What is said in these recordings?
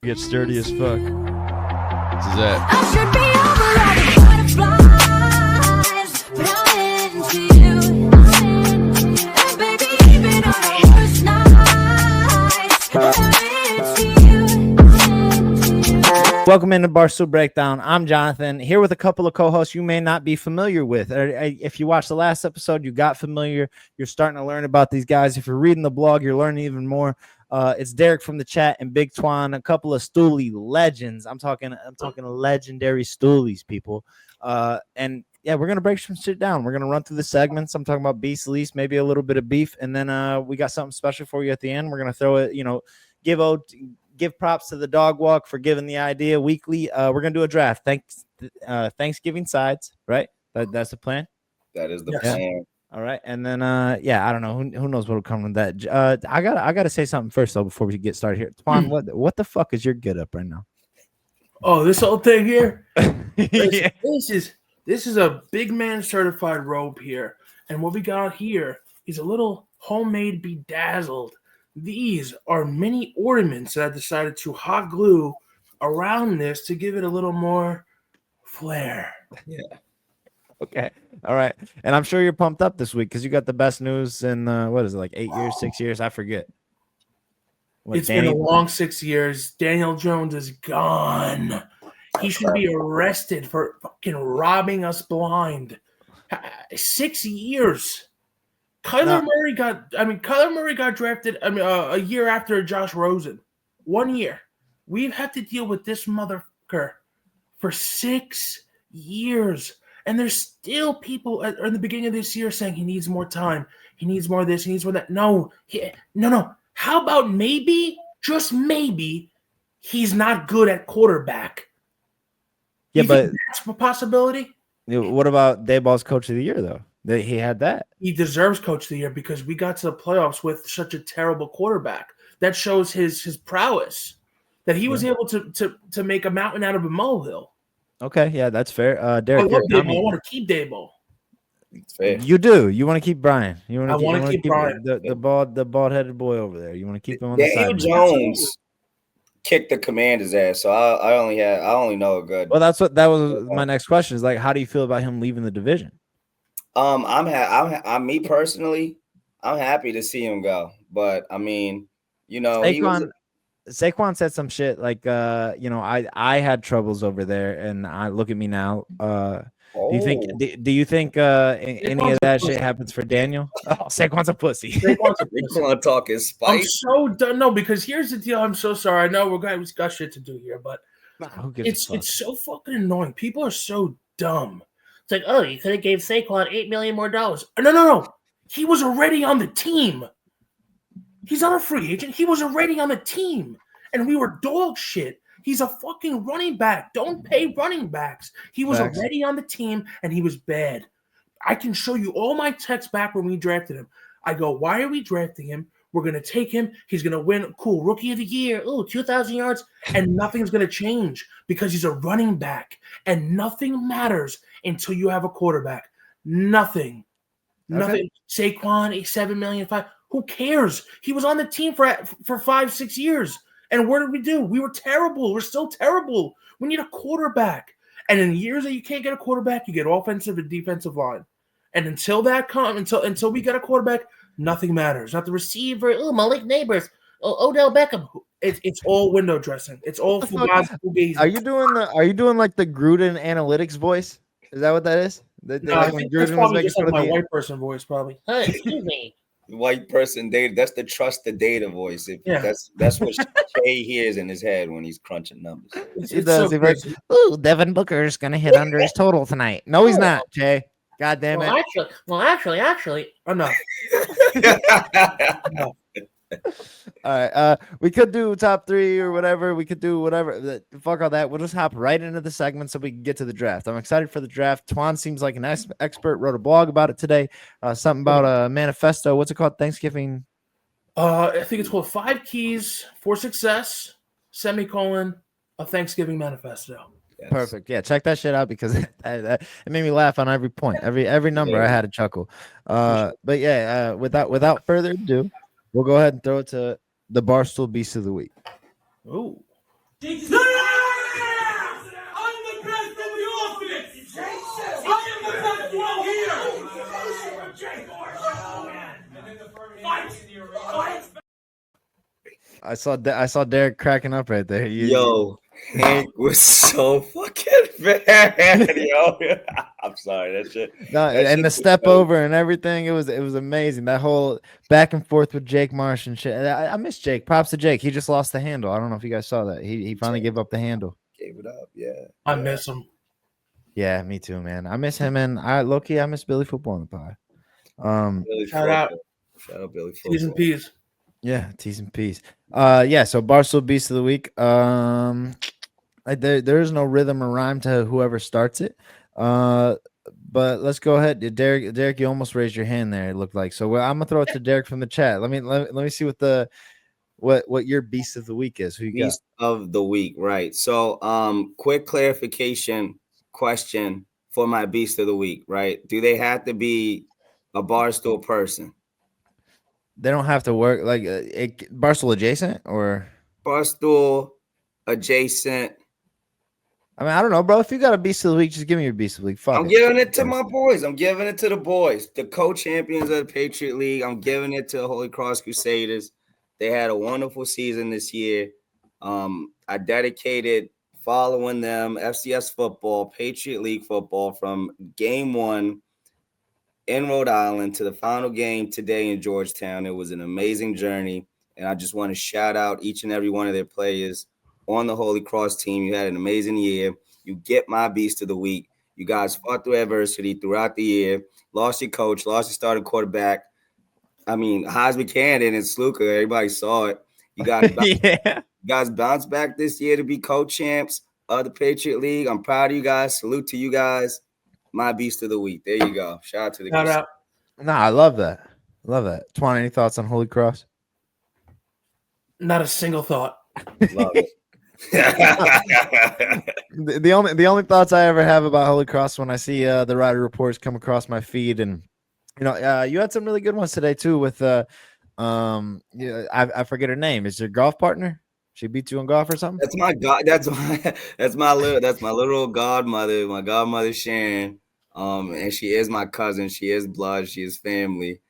Get sturdy as fuck. This is it. I should be over all the butterflies, but I'm into you. And baby, even on the worst nights, I'm into you. Welcome into Barstool Breakdown. I'm Jonathan, here with a couple of co-hosts you may not be familiar with. If you watched the last episode, you got familiar. You're starting to learn about these guys. If you're reading the blog, you're learning even more. It's Derek from the chat and Big Twan, a couple of Stoolie legends. I'm talking legendary Stoolies, people. And yeah, we're gonna break some shit down. We're gonna run through the segments. I'm talking about beef, lease, maybe a little bit of beef, and then we got something special for you at the end. We're gonna throw it, give props to the dog walk for giving the idea weekly. We're gonna do a draft. Thanksgiving sides, right? That's the plan. That is the plan. All right, and then I don't know who knows what'll come from that. I gotta say something first though before we get started here. Twan, what the fuck is your get up right now? Oh, this whole thing here. Yeah. This is a big man certified robe here, and what we got here is a little homemade bedazzled. These are mini ornaments that I decided to hot glue around this to give it a little more flair. Yeah. Okay. All right. And I'm sure you're pumped up this week because you got the best news in what is it, like 8 years, 6 years? I forget. It's been a long 6 years. Daniel Jones is gone. He should be arrested for fucking robbing us blind. 6 years. Kyler Murray got drafted a year after Josh Rosen. 1 year. We've had to deal with this motherfucker for 6 years. And there's still people in the beginning of this year saying he needs more time. He needs more of this. He needs more of that. No. How about maybe, just maybe, he's not good at quarterback? Yeah, you but think that's a possibility. What about Dayball's coach of the year though? He had that. He deserves coach of the year because we got to the playoffs with such a terrible quarterback. That shows his prowess. That he was able to make a mountain out of a molehill. Okay, yeah, that's fair. Derek, I want to keep Dayball. Fair. You do. You want to keep Brian. I want to keep Brian. The bald-headed boy over there. You want to keep him on Daniel the side. Jones kicked the Commanders' ass, so I only know a good. Well, that was my next question. Is like, how do you feel about him leaving the division? I'm me personally, I'm happy to see him go, but I mean, Saquon said some shit like, I had troubles over there, and I look at me now. Do you think any of that shit happens for Daniel? Oh, Saquon's a pussy. Saquon talking spice. I'm so done. No, because here's the deal. I'm so sorry. I know we've got shit to do here, but it's so fucking annoying. People are so dumb. It's like, oh, you could have gave Saquon $8 million more. No. He was already on the team. He's not a free agent. He was already on the team, and we were dog shit. He's a fucking running back. Don't pay running backs. He was already on the team, and he was bad. I can show you all my texts back when we drafted him. I go, why are we drafting him? We're going to take him. He's going to win. Cool. Rookie of the year. Oh, 2,000 yards. And nothing's going to change because he's a running back, and nothing matters until you have a quarterback. Nothing. Nothing. Saquon, $7 million, $5 million. Who cares? He was on the team for 5-6 years. And what did we do? We were terrible. We're still terrible. We need a quarterback. And in years that you can't get a quarterback, you get offensive and defensive line. And until that comes, until we get a quarterback, nothing matters. Not the receiver. Oh, Malik Neighbors. Oh, Odell Beckham. It's all window dressing. It's all fugazi. Are you doing like the Gruden analytics voice? Is that what that is? I think that's probably just like my white person voice, probably. Hey, excuse me. White person data. That's the trust the data voice. That's what Shay hears in his head when he's crunching numbers. He does. So like, ooh, Devin Booker's gonna hit under his total tonight. No, he's not, Jay. God damn it. Actually, enough. No. All right. We could do top three or whatever. We could do whatever. Fuck all that. We'll just hop right into the segment so we can get to the draft. I'm excited for the draft. Twan seems like an expert. Wrote a blog about it today. Something about a manifesto. What's it called? Thanksgiving. I think it's called 5 Keys for Success, a Thanksgiving Manifesto. Yes. Perfect. Yeah, check that shit out because it made me laugh on every point. Every number I had a chuckle. But yeah, without further ado, we'll go ahead and throw it to the Barstool Beast of the Week. Oh, Yeah! I'm the best in the office! I am the best one here! Fight! I saw Derek cracking up right there. Yo, Hank was so fucking bad, yo. I'm sorry, that shit. No, that and shit the was step so- over and everything, it was amazing. That whole back and forth with Jake Marsh and shit. I miss Jake. Props to Jake. He just lost the handle. I don't know if you guys saw that. He finally gave up the handle. Gave it up, yeah. I miss him. Yeah, me too, man. I miss him, and I miss Billy Football on the pod. Billy Shout out. Football. Shout out Billy T's and Football. P's. Yeah, T's and P's. Yeah. So Barstool Beast of the Week. There is no rhythm or rhyme to whoever starts it. But let's go ahead. Derek, you almost raised your hand there. It looked like so. I'm gonna throw it to Derek from the chat. Let me see what your Beast of the Week is. Who you got? Beast of the Week, right? So, quick clarification question for my Beast of the Week, right? Do they have to be a Barstool person? They don't have to work like Barstool adjacent or Barstool adjacent. I mean, I don't know, bro. If you got a Beast of the Week, just give me your Beast of the Week. Fuck I'm giving it to my boys. I'm giving it to the boys, the co-champions of the Patriot League. I'm giving it to the Holy Cross Crusaders. They had a wonderful season this year. I dedicated following them FCS football, Patriot League football from game 1 in Rhode Island to the final game today in Georgetown. It was an amazing journey, and I just want to shout out each and every one of their players on the Holy Cross team. You had an amazing year. You get my Beast of the Week. You guys fought through adversity throughout the year, lost your coach, lost your starting quarterback. I mean, Heisman candidate and Sluka, everybody saw it. You guys, yeah. you guys bounced back this year to be co-champs of the Patriot League. I'm proud of you guys. Salute to you guys. My Beast of the Week. There you go. Shout out to the Shout out. Nah, I love that. Love that. Twan, any thoughts on Holy Cross? Not a single thought. Love it. The only thoughts I ever have about Holy Cross when I see the rider reports come across my feed, and you had some really good ones today too. With I forget her name. Is your golf partner? She beat you in golf or something? That's my god. That's my little godmother. My godmother Sharon. And she is my cousin. She is blood. She is family.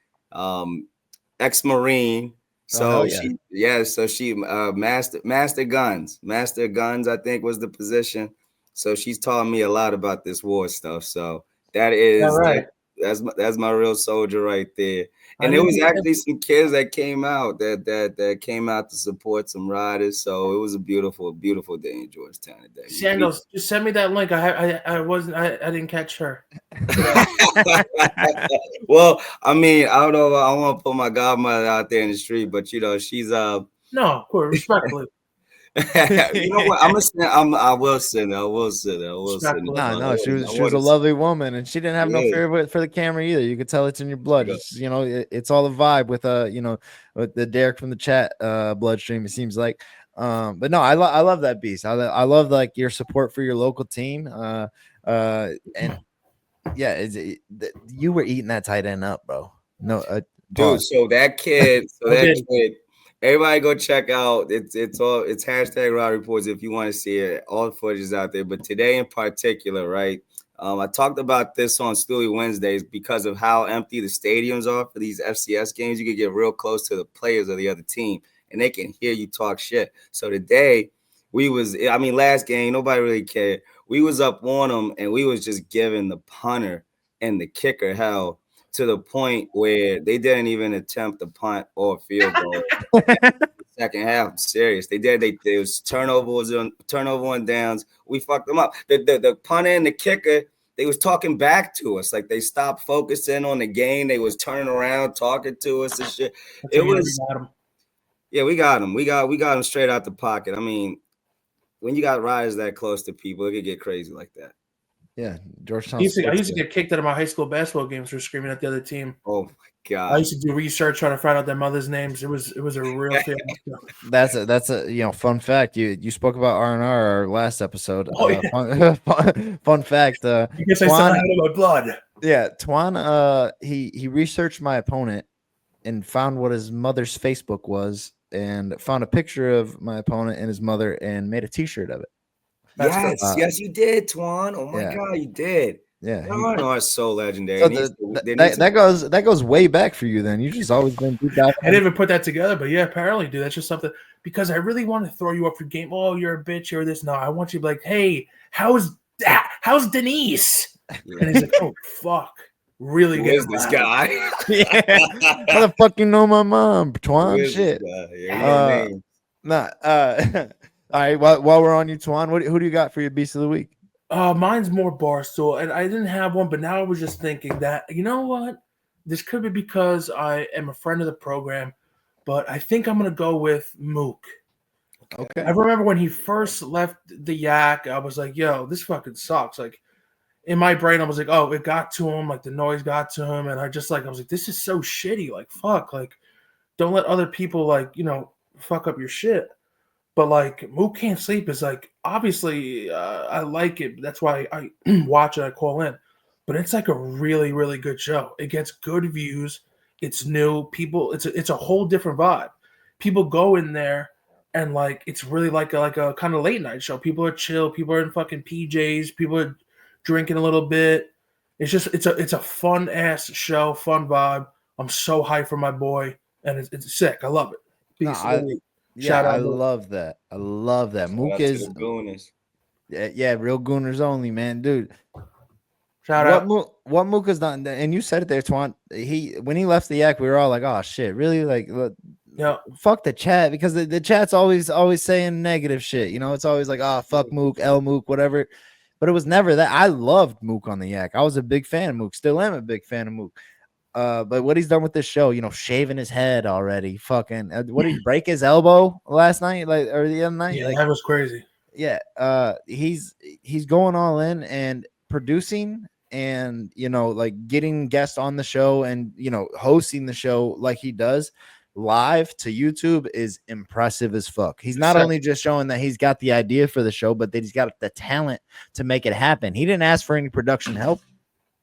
Ex-Marine. So she master guns, I think was the position. So she's taught me a lot about this war stuff. So that is that's my real soldier right there. And there was actually some kids that came out that came out to support some riders. So it was a beautiful, beautiful day in Georgetown today. Sandals, just send me that link. I didn't catch her. Well, I mean, I don't know. I want to put my godmother out there in the street, but she's no, of course, respectfully. You know what? I will send her. No, she was a lovely woman, and she didn't have no fear for the camera either. You could tell it's in your blood. It's all a vibe with with the Derek from the chat bloodstream. It seems like, but no, I love that Beast. I love like your support for your local team. And yeah, you were eating that tight end up, bro. No, dude. So that kid. Everybody go check out. It's hashtag Raw Reports if you want to see it. All the footage is out there. But today in particular, right? I talked about this on Steely Wednesdays because of how empty the stadiums are for these FCS games. You can get real close to the players of the other team, and they can hear you talk shit. So today last game, nobody really cared. We was up on them, and we was just giving the punter and the kicker hell, to the point where they didn't even attempt a punt or a field goal. Second half, I'm serious. They did. There was turnover on downs. We fucked them up. The punter and the kicker, they was talking back to us. Like they stopped focusing on the game. They was turning around, talking to us and shit. We got them. We got them straight out the pocket. I mean, when you got riders that close to people, it could get crazy like that. Yeah, Georgetown. I used to get kicked out of my high school basketball games for screaming at the other team. Oh my god! I used to do research trying to find out their mothers' names. It was a real thing. That's a fun fact. You spoke about R&R our last episode. Oh, yeah. Fun fact. I guess I still have it in my blood. Yeah, Twan. He researched my opponent and found what his mother's Facebook was and found a picture of my opponent and his mother and made a T-shirt of it. Yes, you did, Twan. Oh my God, you did. Yeah, Ron are so legendary. so that goes way back for you. Then you just always been deep dive. I didn't even put that together, but yeah, apparently, dude, that's just something because I really want to throw you up your game. Oh, you're a bitch, you're this. No, I want you to be like, hey, how's Denise? Yeah. And he's like, oh fuck, really? Who good is this guy? How the fuck you know my mom, Twan? Shit. Nah. All right. While we're on you, Twan, who do you got for your beast of the week? Mine's more Barstool, and I didn't have one, but now I was just thinking that you know what, this could be because I am a friend of the program, but I think I'm gonna go with Mook. Okay. I remember when he first left the Yak, I was like, "Yo, this fucking sucks." Like in my brain, I was like, "Oh, it got to him. Like the noise got to him," and I was like, "This is so shitty. Like fuck. Like don't let other people fuck up your shit." But like Mook Can't Sleep is like obviously I like it. That's why I watch it. I call in, but it's like a really really good show. It gets good views. It's new people. It's a whole different vibe. People go in there and like it's really like a kind of late night show. People are chill. People are in fucking PJs. People are drinking a little bit. It's a fun ass show, fun vibe. I'm so hyped for my boy, and it's sick. I love it. Yeah, I love that. I love that. Mook is Gooners. Yeah, real Gooners only, man, dude. Shout out. What Mook has done, and you said it there, Twan. When he left the Yak, we were all like, "Oh shit, really?" Like, yeah, fuck the chat because the chat's always saying negative shit. You know, it's always like, "Oh, fuck Mook, L Mook, whatever." But it was never that. I loved Mook on the Yak. I was a big fan of Mook. Still am a big fan of Mook. But what he's done with this show, shaving his head already. Fucking, what did he break his elbow last night, or the other night? Yeah, that was crazy. Yeah, he's going all in and producing, and getting guests on the show, and hosting the show like he does live to YouTube is impressive as fuck. He's not only just showing that he's got the idea for the show, but that he's got the talent to make it happen. He didn't ask for any production help.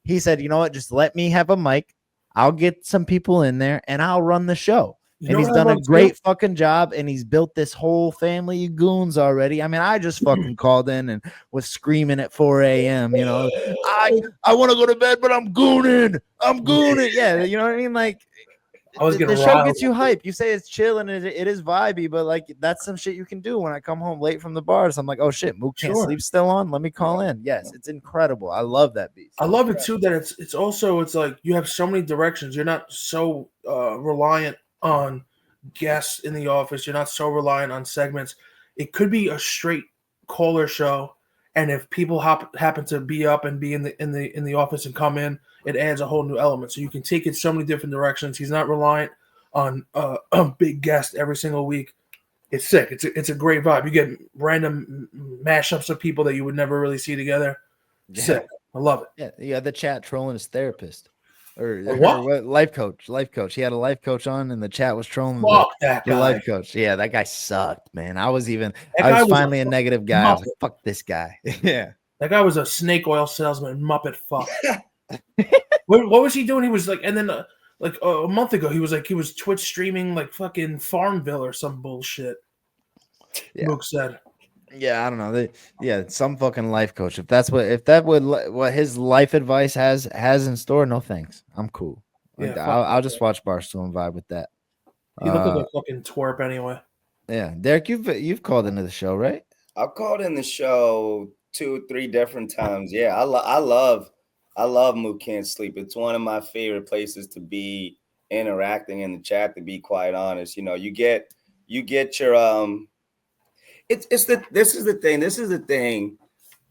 He said, "You know what? Just let me have a mic. I'll get some people in there and I'll run the show." And he's done a great fucking job, and he's built this whole family of goons already. I mean, I just fucking called in and was screaming at 4 a.m. I want to go to bed, but I'm gooning. Yeah, you know what I mean? Like, the show gets you hype. You say it's chill and it is vibey, but like that's some shit you can do. When I come home late from the bars, I'm like, oh shit, Mook Can't Sleep still on. Let me call in. Yes, it's incredible. I love that beat. I love it too. That it's like you have so many directions. You're not so reliant on guests in the office. You're not so reliant on segments. It could be a straight caller show, and if people happen to be up and be in the office and come in, it adds a whole new element. So you can take it so many different directions. He's not reliant on a big guest every single week. It's sick. It's a great vibe. You get random mashups of people that you would never really see together. Yeah. Sick. I love it. Yeah, the chat trolling his therapist. Or what? Life coach. He had a life coach on, and the chat was trolling that guy. The life coach. Yeah, that guy sucked, man. I was finally a negative guy. I was like, fuck this guy. Yeah. That guy was a snake oil salesman, Muppet fuck. What was he doing? He was like, and then a month ago, he was Twitch streaming like fucking Farmville or some bullshit. Yeah. Mook said. Yeah, I don't know. Some fucking life coach. If what his life advice has in store, no thanks. I'm cool. Like, Yeah, I'll just watch Barstool and vibe with that. He looked like a fucking twerp anyway. Yeah, Derek, you've called into the show, right? I've called in the show 2-3 different times. Yeah, I love Mook Can't Sleep. It's one of my favorite places to be interacting in the chat. To be quite honest, you get your This is the thing,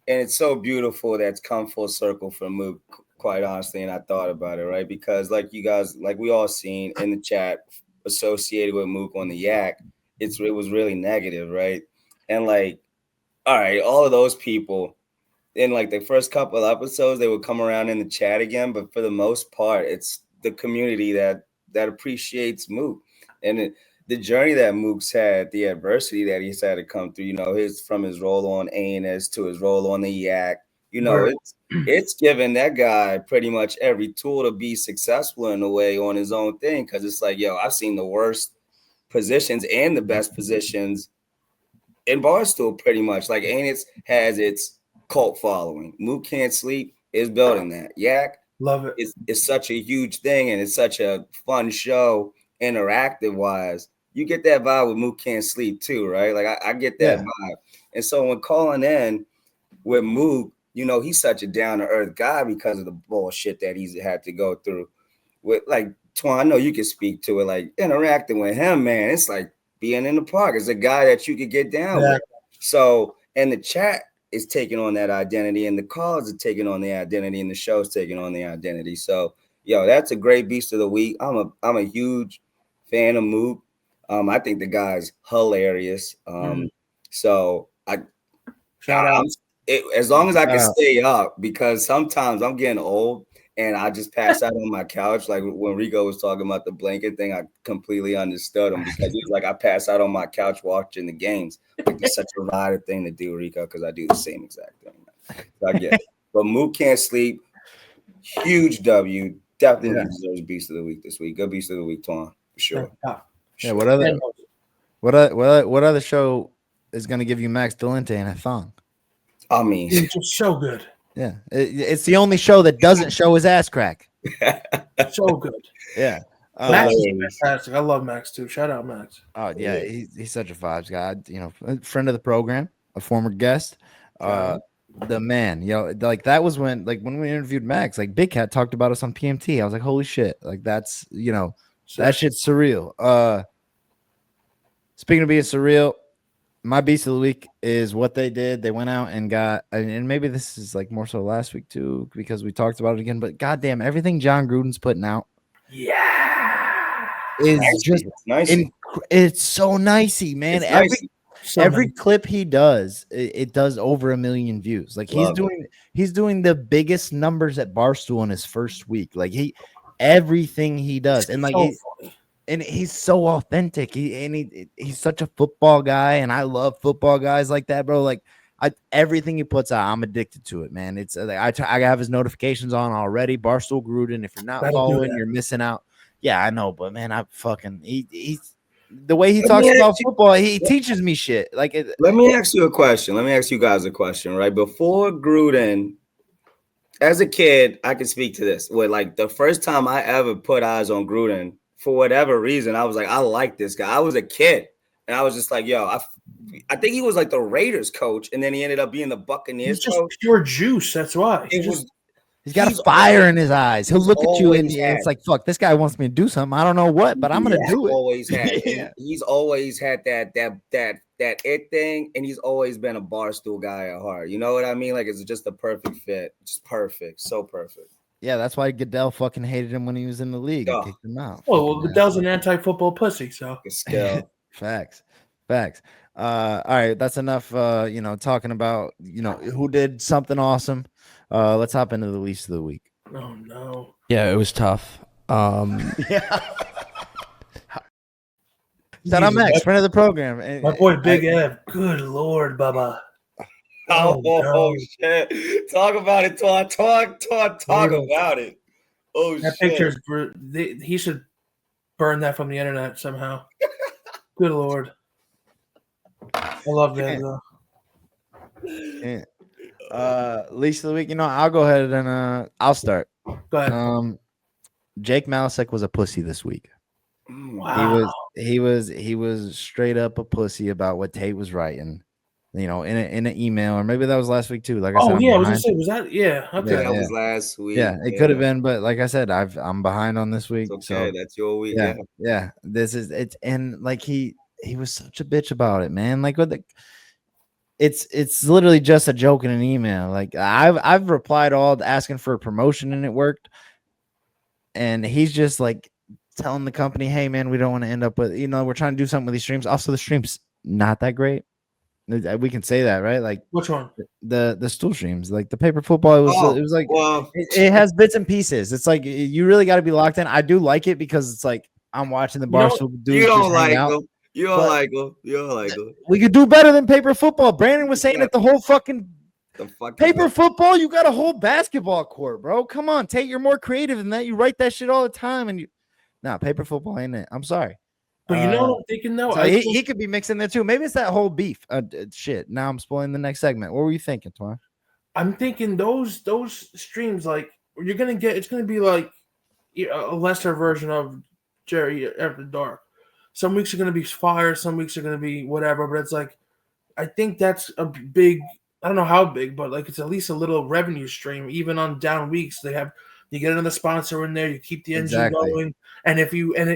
and it's so beautiful that's come full circle for Mook, quite honestly. And I thought about it, right? Because like we all seen in the chat associated with Mook on the Yak, it was really negative, right? And like, all right, all of those people in like the first couple of episodes, they would come around in the chat again, but for the most part, it's the community that appreciates Mook. And the journey that Mook's had, the adversity that he's had to come through, from his role on A&S to his role on the Yak, it's given that guy pretty much every tool to be successful in a way on his own thing. Cause it's like, yo, I've seen the worst positions and the best positions in Barstool, pretty much. Like, and it's has its cult following. Mook Can't Sleep is building that. Yak, love it. It's such a huge thing, and it's such a fun show, interactive wise. You get that vibe with Mook Can't Sleep too, right? Like I get that vibe. And so when calling in with Mook, you know, he's such a down to earth guy because of the bullshit that he's had to go through. With like Twan, I know you can speak to it. Like interacting with him, man, it's like being in the park. It's a guy that you could get down with. So, and the chat is taking on that identity, and the calls are taking on the identity, and the show's taking on the identity. So, yo, that's a great beast of the week. I'm a huge fan of Mook. I think the guy's hilarious. So Shout out. As long as I can stay up, because sometimes I'm getting old and I just pass out on my couch. Like when Rico was talking about the blanket thing, I completely understood him, because he's like, I pass out on my couch watching the games. Like, it's such a rider thing to do, Rico, because I do the same exact thing. So I get it. But Mook Can't Sleep, huge W. Definitely deserves Beast of the Week this week. Good Beast of the Week, Twan, for sure. Yeah. What other show is going to give you Max Delente and a thong? I mean, it's just so good. Yeah, it's the only show that doesn't show his ass crack. So good. Yeah, Max is fantastic. I love Max too. Shout out Max. Oh yeah, he's such a vibes guy. You know, a friend of the program, a former guest. The man, you know, like that was when we interviewed Max, like Big Cat talked about us on PMT. I was like, holy shit, like that's, you know, that shit's surreal. Speaking of being surreal, my beast of the week is what they did. They went out and got, and maybe this is like more so last week too, because we talked about it again, but goddamn, everything John Gruden's putting out is just nice. It's so nicey, man. Every clip he does, it does over 1 million views. Like he's doing the biggest numbers at Barstool in his first week. Like everything he does, and like and he's so authentic. He's such a football guy, and I love football guys like that, bro. Like everything he puts out, I'm addicted to it, man. It's I have his notifications on already. Barstool Gruden. If you're not following, you're missing out. Yeah, I know, but man, I fucking he's the way he talks about football. He teaches me shit. Like, let me ask you a question. Let me ask you guys a question. Right before Gruden, as a kid, I can speak to this. With like the first time I ever put eyes on Gruden, for whatever reason, I was like, I like this guy. I was a kid, and I was just like, yo, I think he was like the Raiders coach, and then he ended up being the Buccaneers coach. Just pure juice. That's why. He's got a fire in his eyes. He'll look at you and it's like, fuck, this guy wants me to do something. I don't know what, but I'm gonna do it. He's always had that it thing, and he's always been a Barstool guy at heart. You know what I mean? Like, it's just a perfect fit. Just perfect. So perfect. Yeah, that's why Goodell fucking hated him when he was in the league. He kicked him out. Well, Goodell's an anti-football pussy, so facts. All right, that's enough. Talking about who did something awesome. Let's hop into the least of the week. Oh no. Yeah, it was tough. Shout out Max, friend of the program. My boy Big Ev. Good Lord, Bubba. Oh shit! Talk about it, talk about it. Oh that shit! Picture's he should burn that from the internet somehow. Good Lord. I love that though. Least of the week, I'll go ahead and I'll start. Go ahead. Jake Malasek was a pussy this week. Wow. He was straight up a pussy about what Tate was writing. In an email, or maybe that was last week too. Like I said, I was gonna say, was that? Yeah, okay. That was last week. Yeah, it could have been, but like I said, I'm behind on this week. It's okay, so that's your week. Yeah. This is it, and like he was such a bitch about it, man. Like it's literally just a joke in an email. Like I've replied all asking for a promotion, and it worked. And he's just like telling the company, "Hey, man, we don't want to end up with we're trying to do something with these streams. Also, the stream's not that great." We can say that, right? Like which one? The stool streams, like the paper football. It was like it has bits and pieces. It's like you really got to be locked in. I do like it because it's like I'm watching the Barstool dudes. You don't like them. You don't like them. We could do better than paper football. Brandon was saying that the whole fucking paper football. You got a whole basketball court, bro. Come on, Tate. You're more creative than that. You write that shit all the time, and paper football ain't it. I'm sorry. But you know what I'm thinking though? So he could be mixing there too. Maybe it's that whole beef. Shit. Now I'm spoiling the next segment. What were you thinking, Twan? I'm thinking those streams, like you're gonna get, it's gonna be like a lesser version of Jerry After Dark. Some weeks are gonna be fire, some weeks are gonna be whatever. But it's like, I think that's a big. I don't know how big, but like it's at least a little revenue stream. Even on down weeks, you get another sponsor in there, you keep the engine going, and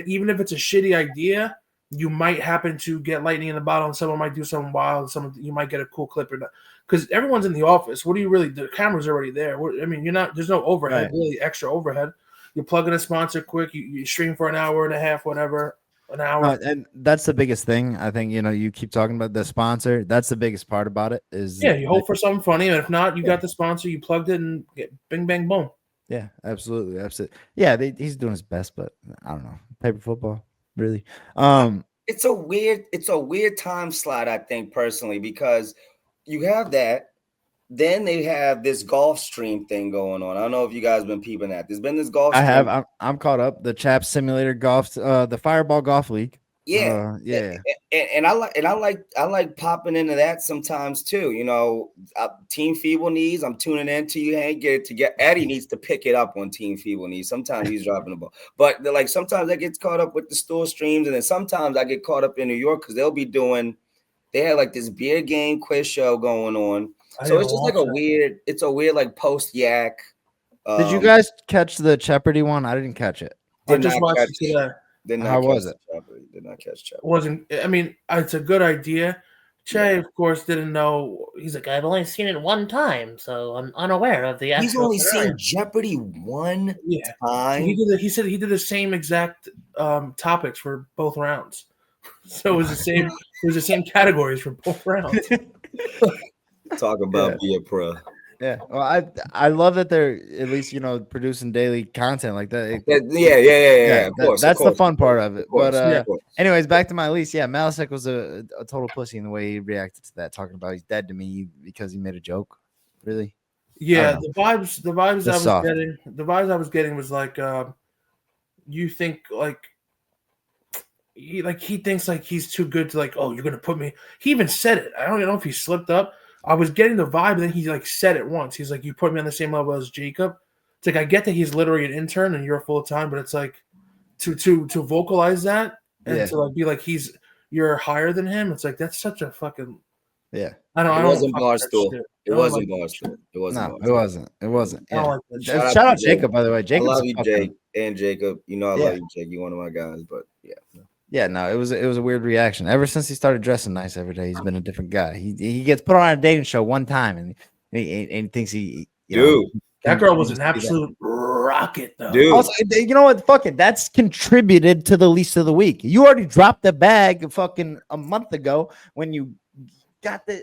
even if it's a shitty idea, you might happen to get lightning in the bottle, and someone might do something wild. You might get a cool clip or not. Because everyone's in the office. What do you really do? The camera's already there. I mean, there's no overhead, really extra overhead. You plug in a sponsor quick, you stream for an hour and a half, whatever, an hour. And that's the biggest thing. I think, you keep talking about the sponsor. That's the biggest part about it is you hope for something funny. And if not, you got the sponsor, you plugged it and get bing, bang, boom. Yeah, absolutely. Absolutely. Yeah, he's doing his best, but I don't know. Paper football, really. It's a weird time slot, I think, personally, because you have that. Then they have this golf stream thing going on. I don't know if you guys been peeping that. There's been this golf. I have. I'm caught up. The Chaps Simulator Golf, the Fireball Golf League. Yeah, and I like popping into that sometimes too. Team Feeble Knees. I'm tuning into you. Eddie needs to pick it up on Team Feeble Knees. Sometimes he's dropping the ball, but sometimes I get caught up with the store streams, and then sometimes I get caught up in New York because they have like this beer game quiz show going on. So it's just like a weird like post yak. Did you guys catch the Jeopardy one? I didn't catch it. I just watched it today. How was it? Did not catch Jeopardy. Wasn't. I mean, it's a good idea. Che, of course, didn't know. He's like, I've only seen it one time, so I'm unaware of the. He's only seen Jeopardy one time. He said he did the same exact topics for both rounds, so it was the same. It was the same categories for both rounds. Talk about be a pro. Yeah, well, I love that they're at least producing daily content like that. Yeah. Of course, that's the fun part of it. But anyways, back to my lease. Yeah, Malasek was a total pussy in the way he reacted to that, talking about he's dead to me because he made a joke. Really? Yeah, the vibes I was getting was like, you think like. He thinks like he's too good to like, oh, you're gonna put me. He even said it. I don't know if he slipped up. I was getting the vibe, and then he like said it once. He's like, "You put me on the same level as Jacob." It's like I get that he's literally an intern and you're full time, but it's like to vocalize that and to like be like you're higher than him. It's like that's such a fucking yeah. It wasn't Barstool. It wasn't Barstool. It wasn't. Yeah. Like Shout out Jacob, by the way. Jacob, I love you, Jake and Jacob. I love you, Jake. You're one of my guys, but yeah. Yeah, no, it was a weird reaction. Ever since he started dressing nice every day, he's been a different guy. He gets put on a dating show one time, and he thinks that girl was an absolute rocket, though. Dude, also, you know what? Fuck it. That's contributed to the least of the week. You already dropped the bag fucking a month ago when you got the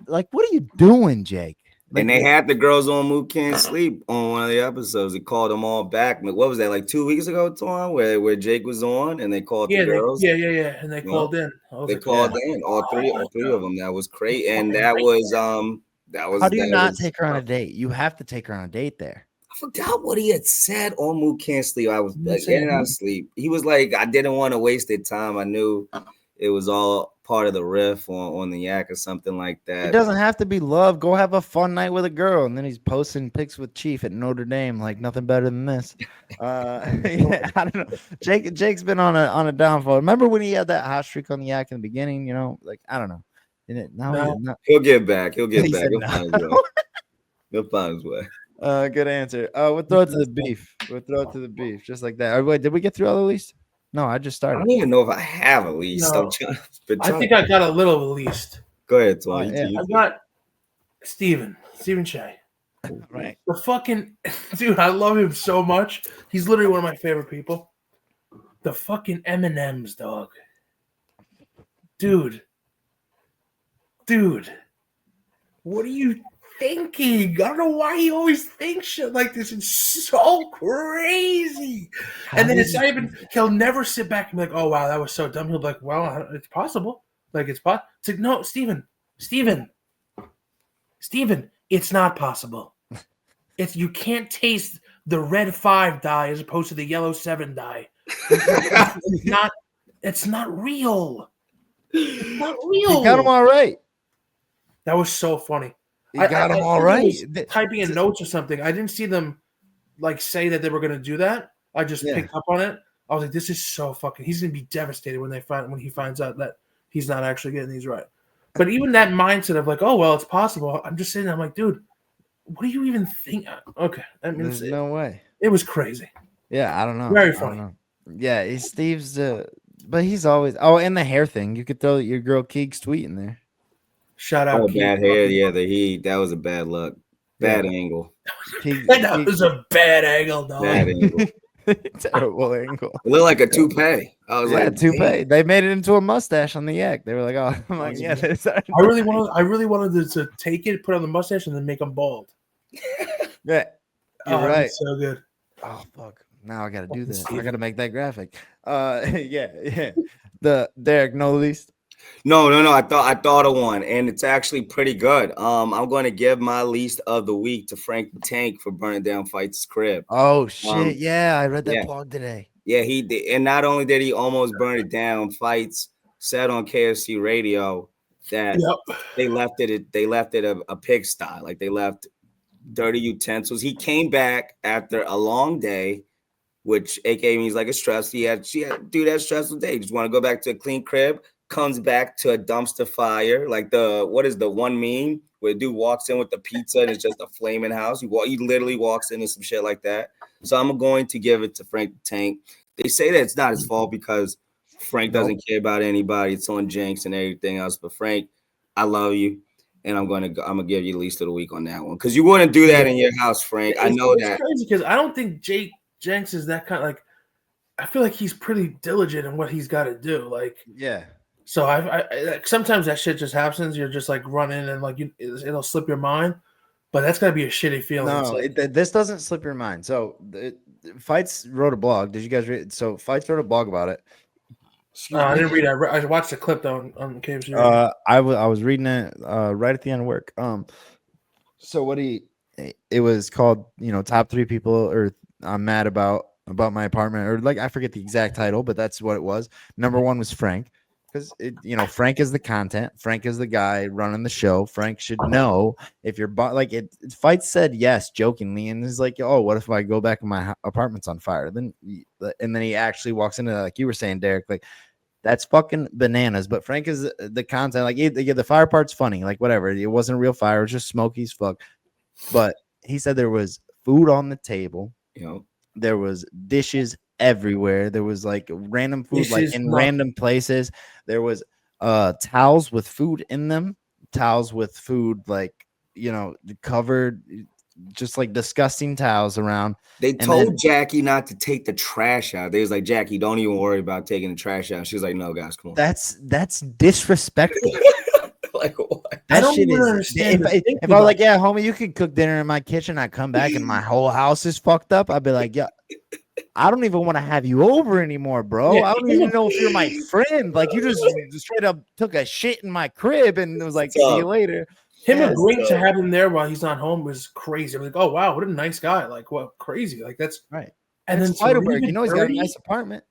like. What are you doing, Jake? And they had the girls on Mood Can't Sleep on one of the episodes. They called them all back. What was that, like 2 weeks ago, Torn, where Jake was on and they called the girls? Yeah. And they called in. They called in, all three of them. That was great. And that was How do you not take her on a date? You have to take her on a date there. I forgot what he had said on Mood Can't Sleep. I was getting out of sleep. He was like, I didn't want to waste their time. I knew it was all part of the riff on the yak or something like that. It doesn't have to be love. Go have a fun night with a girl. And then he's posting pics with Chief at Notre Dame. Like nothing better than this. I don't know. Jake's been on a downfall. Remember when he had that hot streak on the yak in the beginning? Like I don't know. He'll get back. He'll get back. He'll find his way. Good answer. We'll throw it to the beef. Just like that. Wait, did we get through all the least? No, I just started. I don't even know if I have a least. No. I think I got a little of a least. Go ahead, Tony. I got Steven Che. Right. The fucking dude, I love him so much. He's literally one of my favorite people. The fucking M&Ms, dog. Dude. What are you thinking? I don't know why he always thinks shit like this. It's so crazy. And then it's not even, he'll never sit back and be like, oh, wow, that was so dumb. He'll be like, well, it's possible. Like, it's possible. It's like, no, Steven, it's not possible. You can't taste the red 5 dye as opposed to the yellow 7 dye. It's not real. It's not real. You got them all right. That was so funny. You got them all right. Typing in notes or something. I didn't see them like say that they were going to do that. I just picked up on it. I was like, this is so fucking. He's going to be devastated when he finds out that he's not actually getting these right. But even that mindset of like, oh well, it's possible. I'm just sitting there, I'm like, dude, what do you even think? Okay, I mean, There's no way. It was crazy. Yeah, I don't know. Very funny. Yeah, Steve's. But he's always. Oh, and the hair thing. You could throw your girl Keeg's tweet in there. Shout out. Oh, bad hair. Yeah, that was a bad look. Bad angle. That was a bad angle, dog. Bad angle. Terrible angle. It looked like a toupee. I was like, toupee. damn. They made it into a mustache on the yak. They were like, oh, I'm like, yeah. I really wanted to take it, put it on the mustache, and then make them bald. Yeah, you're right. So good. Oh fuck! Now I gotta do this. I gotta make that graphic. Yeah. The Derek, no least. No. I thought of one, and it's actually pretty good. I'm going to give my least of the week to Frank the Tank for burning down Fight's crib. Oh shit! Yeah, I read that blog today. Yeah, he did, and not only did he almost burn it down, Fights said on KFC radio that they left it a pigsty, like they left dirty utensils. He came back after a long day, which aka means like a stress. She had that stressful day. Just want to go back to a clean crib. Comes back to a dumpster fire, like what is the one meme where the dude walks in with the pizza and it's just a flaming house. He literally walks into some shit like that. So I'm going to give it to Frank the Tank. They say that it's not his fault because Frank doesn't care about anybody. It's on Jenks and everything else. But Frank, I love you, and I'm gonna give you the least of the week on that one because you wouldn't do that in your house, Frank. I know that. It's crazy because I don't think Jenks is that kind of like. I feel like he's pretty diligent in what he's got to do. Like So I sometimes that shit just happens. You're just like running and like it'll slip your mind, but that's gotta be a shitty feeling. No, this doesn't slip your mind. So Fights wrote a blog. Did you guys read? So Fights wrote a blog about it. I didn't read it. I watched the clip though on KFC. I was reading it right at the end of work. So it was called top 3 people or I'm mad about my apartment or like I forget the exact title, but that's what it was. Number 1 was Frank. Because Frank is the content. Frank is the guy running the show. Frank should know if you're Fight said yes jokingly, and is like, oh, what if I go back and my apartment's on fire? Then he actually walks into like you were saying, Derek, like that's fucking bananas. But Frank is the content. Like the fire part's funny, like whatever. It wasn't a real fire. It was just smoky as fuck. But he said there was food on the table. There was dishes everywhere. There was like random food random places. There was towels with food in them, towels with food like covered, just like disgusting towels around. They told Jackie not to take the trash out. They was like, Jackie, don't even worry about taking the trash out. She was like, no, guys, come on. That's disrespectful. Like what? I don't even understand. If I was like, yeah, homie, you could cook dinner in my kitchen, I come back and my whole house is fucked up, I'd be like, yeah, I don't even want to have you over anymore, bro. I don't even know if you're my friend. Like you just straight up took a shit in my crib and it was like, see you later. Him agreeing to have him there while he's not home was crazy. I'm like, oh wow, what a nice guy. Like what crazy. Like that's right. And then Spiderberg, he's got a nice apartment.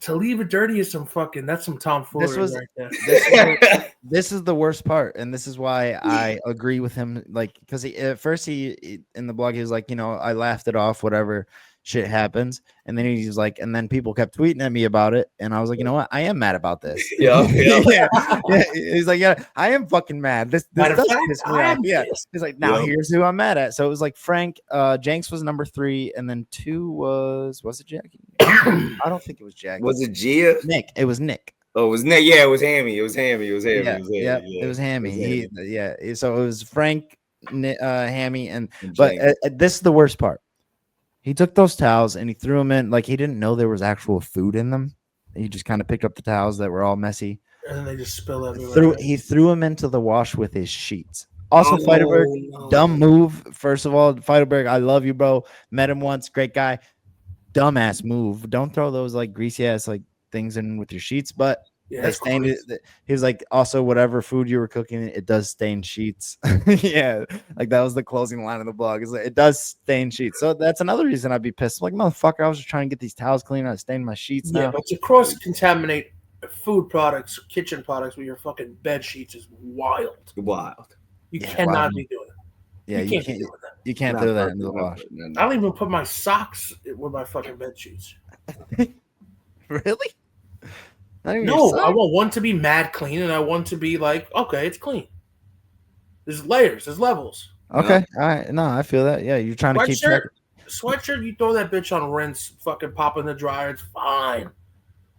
To leave it dirty is some tomfoolery right there. This is the worst part, and this is why I agree with him. Like, because at first he in the blog he was like, I laughed it off, whatever shit happens, and then he's like, and then people kept tweeting at me about it, and I was like, you know what, I am mad about this. Yeah. He's like, yeah, I am fucking mad. This does piss me off. Yeah, he's like, now here's who I'm mad at. So it was like Frank, Jenks was number 3, and then 2 was it Jackie? I don't think it was Jackie. Was it Gia? Nick. It was Nick. Oh, it was Nick. Yeah, it was Hammy. It was Hammy. It was Hammy. So it was Frank, Hammy, and but this is the worst part. He took those towels and he threw them in. Like he didn't know there was actual food in them. He just kind of picked up the towels that were all messy. And then they just spill everywhere. He threw them into the wash with his sheets. Also, Fighterberg, dumb move. First of all, Fighterberg, I love you, bro. Met him once, great guy. Dumbass move. Don't throw those like greasy ass like things in with your sheets. But Yeah, They that's stained crazy. it. He was like, also, whatever food you were cooking, it does stain sheets. Yeah, like that was the closing line of the blog. Is like, it does stain sheets. So that's another reason I'd be pissed. Like, motherfucker, I was just trying to get these towels clean. I stained my sheets Yeah, now. but to cross contaminate food products, kitchen products with your fucking bed sheets is wild. Wild. You Yeah, cannot wow. be doing it. Yeah, you you can't be can't. doing that. You can't Not throw that perfect, into the not wash. perfect, no, I no. don't even put my socks with my fucking bed sheets. Really? Not even your No, I sock? want one to be mad clean, and I want to be like, okay, it's clean. There's layers, there's levels. Okay, all right. No, I feel that. Yeah, you're trying to keep track. Sweatshirt, you throw that bitch on rinse, fucking pop in the dryer, it's fine.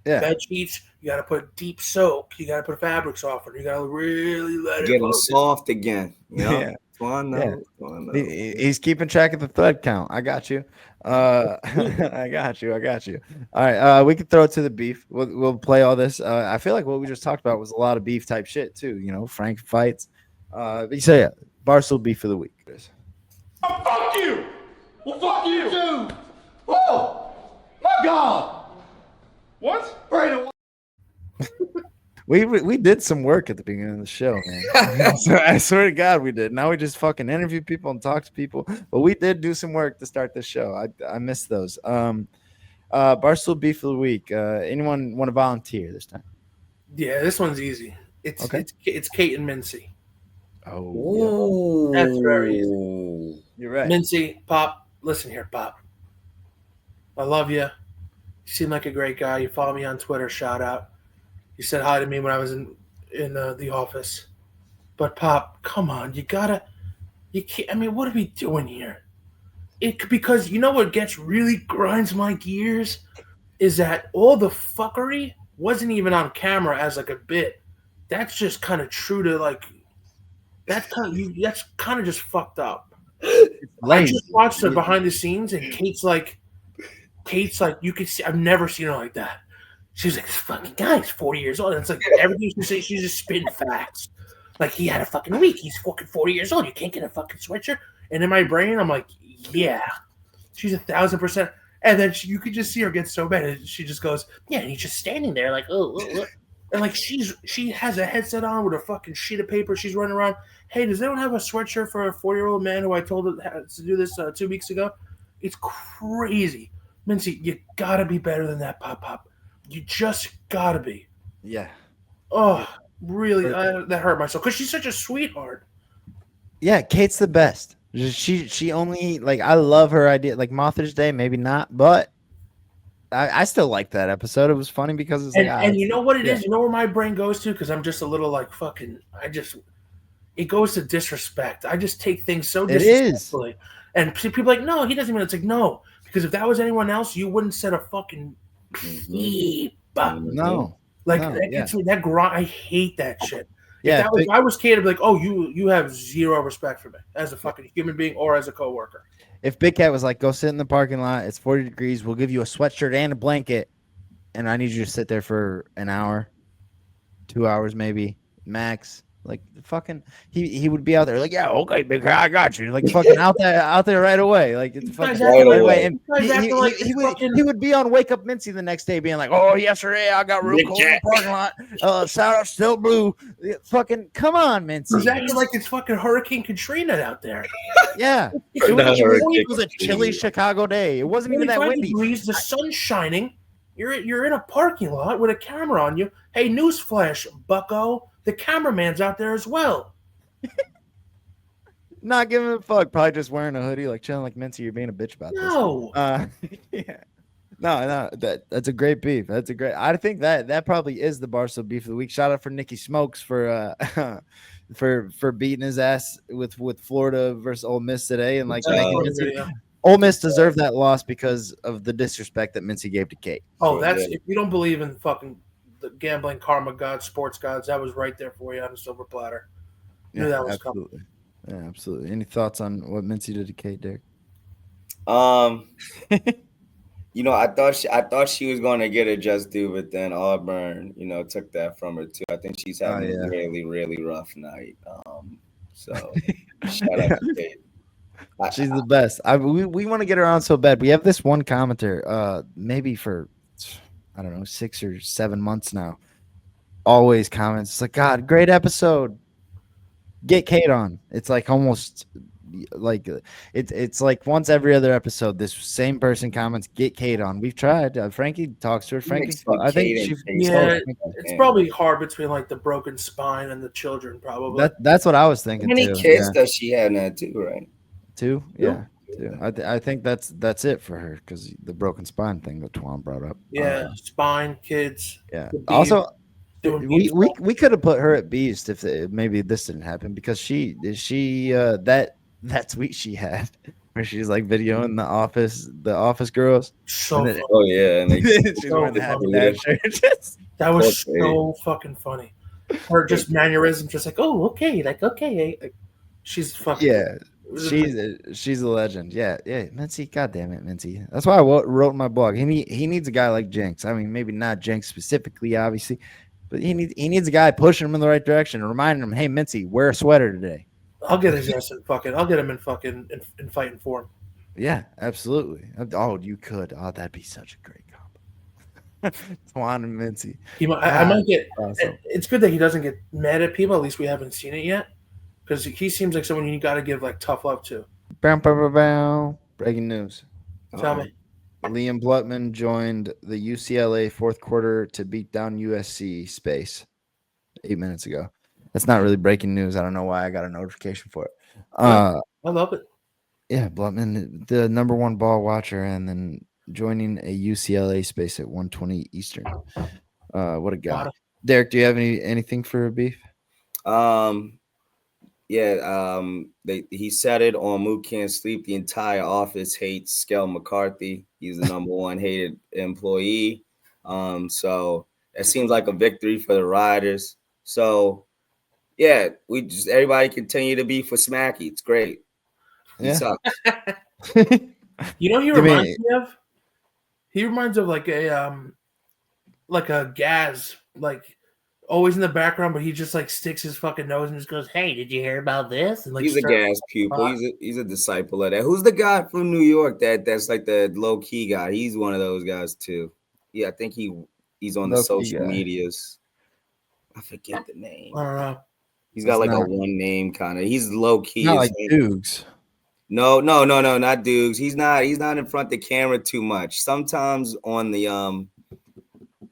Yeah, Bed sheets, you gotta put deep soak, you gotta put fabric softener, you gotta really let it Getting focus. soft again. You know? Yeah. Fun Yeah. though. Fun though. He's keeping track of the thread count. I got you. I got you. I got you. All right. We can throw it to the beef. We'll play all this. I feel like what we just talked about was a lot of beef type shit too. You know, Frank fights. But so yeah, Barstool beef of the week. Oh, fuck you! Well, fuck you too! Oh, my God! What? Brandon, We did some work at the beginning of the show, man. So I swear to God, we did. Now we just fucking interview people and talk to people, but we did do some work to start this show. I missed those. Barstool beef of the week. Anyone want to volunteer this time? Yeah, this one's easy. It's Okay. it's Kate and Mincy. Oh, Ooh. That's very easy. you're right. Mincy, Pop, listen here, Pop. I love you. You seem like a great guy. You follow me on Twitter. Shout out. You said hi to me when I was in the office. But Pop, come on, you can't. I mean, what are we doing here? Because you know what really grinds my gears is that all the fuckery wasn't even on camera as like a bit. That's just kind of true to like. That's kind of just fucked up. I just watched the behind the scenes, and Kate's like, you could see. I've never seen her like that. She's like, this fucking guy's 40 years old. And it's like everything she says, she's just spitting facts. Like he had a fucking week. He's fucking 40 years old. You can't get a fucking sweatshirt. And in my brain, I'm like, yeah, she's 1,000%. And then you could just see her get so mad. And she just goes, yeah. And he's just standing there like, oh. And like she has a headset on with a fucking sheet of paper. She's running around. Hey, does anyone have a sweatshirt for a 40-year-old man who I told to do this 2 weeks ago? It's crazy. Mincy, you gotta be better than that, Pop. You just gotta be. Yeah. Oh, really? That hurt my soul because she's such a sweetheart. Yeah, Kate's the best. She only like I love her idea. Like Mother's Day, maybe not, but I still like that episode. It was funny because it's And you know what it is? You know where my brain goes to? Because I'm just a little like fucking. It goes to disrespect. I just take things so disrespectfully. And people are like, no, he doesn't mean it's like no. Because if that was anyone else, you wouldn't set a fucking beep. No. Like No, that gets me that grind. I hate that shit. Yeah, If I was Kate, I'd be like, oh, you have zero respect for me as a fucking human being or as a coworker. If Big Cat was like, go sit in the parking lot, it's 40 degrees, we'll give you a sweatshirt and a blanket, and I need you to sit there for an hour, 2 hours maybe, max. Like fucking he would be out there like, yeah, okay, Big Cat, I got you. Like fucking out there right away. Like it's fucking right away. And he would be on Wake Up Mincy the next day being like, oh, yesterday I got real cold in the parking lot. Shout out Still Blue. Fucking come on, Mincy. He's acting like it's fucking Hurricane Katrina out there. Yeah. It was a chilly Chicago day. It wasn't even that windy. Degrees, the sun's shining. You're in a parking lot with a camera on you. Hey, newsflash, bucko. The cameraman's out there as well. Not giving a fuck. Probably just wearing a hoodie, like chilling like Mincy. You're being a bitch about this. Yeah. No, that's a great beef. That's a great. I think that probably is the Barstool beef of the week. Shout out for Nicky Smokes for for beating his ass with Florida versus Ole Miss today, and like Ole Miss deserved that loss because of the disrespect that Mincy gave to Kate. Oh, if you don't believe in fucking the gambling karma gods, sports gods, that was right there for you on a silver platter. Yeah, that was absolutely. Coming. Yeah, absolutely. Any thoughts on what Mincy did to Kate, Derek? You know, I thought she was going to get a just due, but then Auburn, took that from her too. I think she's having a really, really rough night. So shout out to Kate. She's the best. We want to get her on so bad. We have this one commenter, maybe for I don't know 6 or 7 months now. always comments. It's like, God, great episode. Get Kate on. It's like almost like it's like once every other episode, this same person comments, get Kate on. We've tried. Frankie talks to her. Frankie, I think she. Yeah, it's probably hard between like the broken spine and the children. Probably. That's what I was thinking. How many too. kids does she have now? Too, right? Two. Yeah. Two. I think that's it for her because the broken spine thing that Twan brought up. Yeah, spine, kids. Yeah. Also, we could have put her at Beast if maybe this didn't happen because she that tweet she had where she's like videoing the office girls. So then, oh yeah, and she's wearing the Happy Dad shirt. That was so fucking funny. Her just mannerisms, just like, oh, okay, like okay, she's fucking she's a legend. Yeah, Mincy, goddamn it, Mincy. That's why I wrote in my blog. He needs a guy like Jinx. I mean, maybe not Jinx specifically, obviously, but he needs a guy pushing him in the right direction and reminding him, hey, Mincy, wear a sweater today. I'll get his ass in fucking. I'll get him in fucking in fighting form. Yeah, absolutely. Oh, you could. Oh, that'd be such a great combo. Twan and Mincy. I might get. Awesome. It's good that he doesn't get mad at people. At least we haven't seen it yet, because he seems like someone you got to give like tough love to. Bow, bow, bow, bow. Breaking news. Tell me. Liam Blutman joined the UCLA fourth quarter to beat down USC space 8 minutes ago. That's not really breaking news. I don't know why I got a notification for it. I love it. Yeah, Blutman, the number one ball watcher, and then joining a UCLA space at 1:20 Eastern. What a guy. Derek, do you have anything for beef? He said it on Moot Can't Sleep. The entire office hates Skel McCarthy. He's the number one hated employee. So it seems like a victory for the Riders. So yeah, we just everybody continue to be for Smacky. It's great. He sucks. You know, he reminds me of. He reminds of like a Gaz, like always in the background, but he just like sticks his fucking nose and just goes, "Hey, did you hear about this?" And like he's a Gas pupil. He's a disciple of that. Who's the guy from New York that's like the low key guy? He's one of those guys too. Yeah, I think he's on the social medias. I forget the name. I don't know. He's got like a one name kind of. He's low key. Not like Dukes. No, not Dukes. He's not in front of the camera too much. Sometimes on the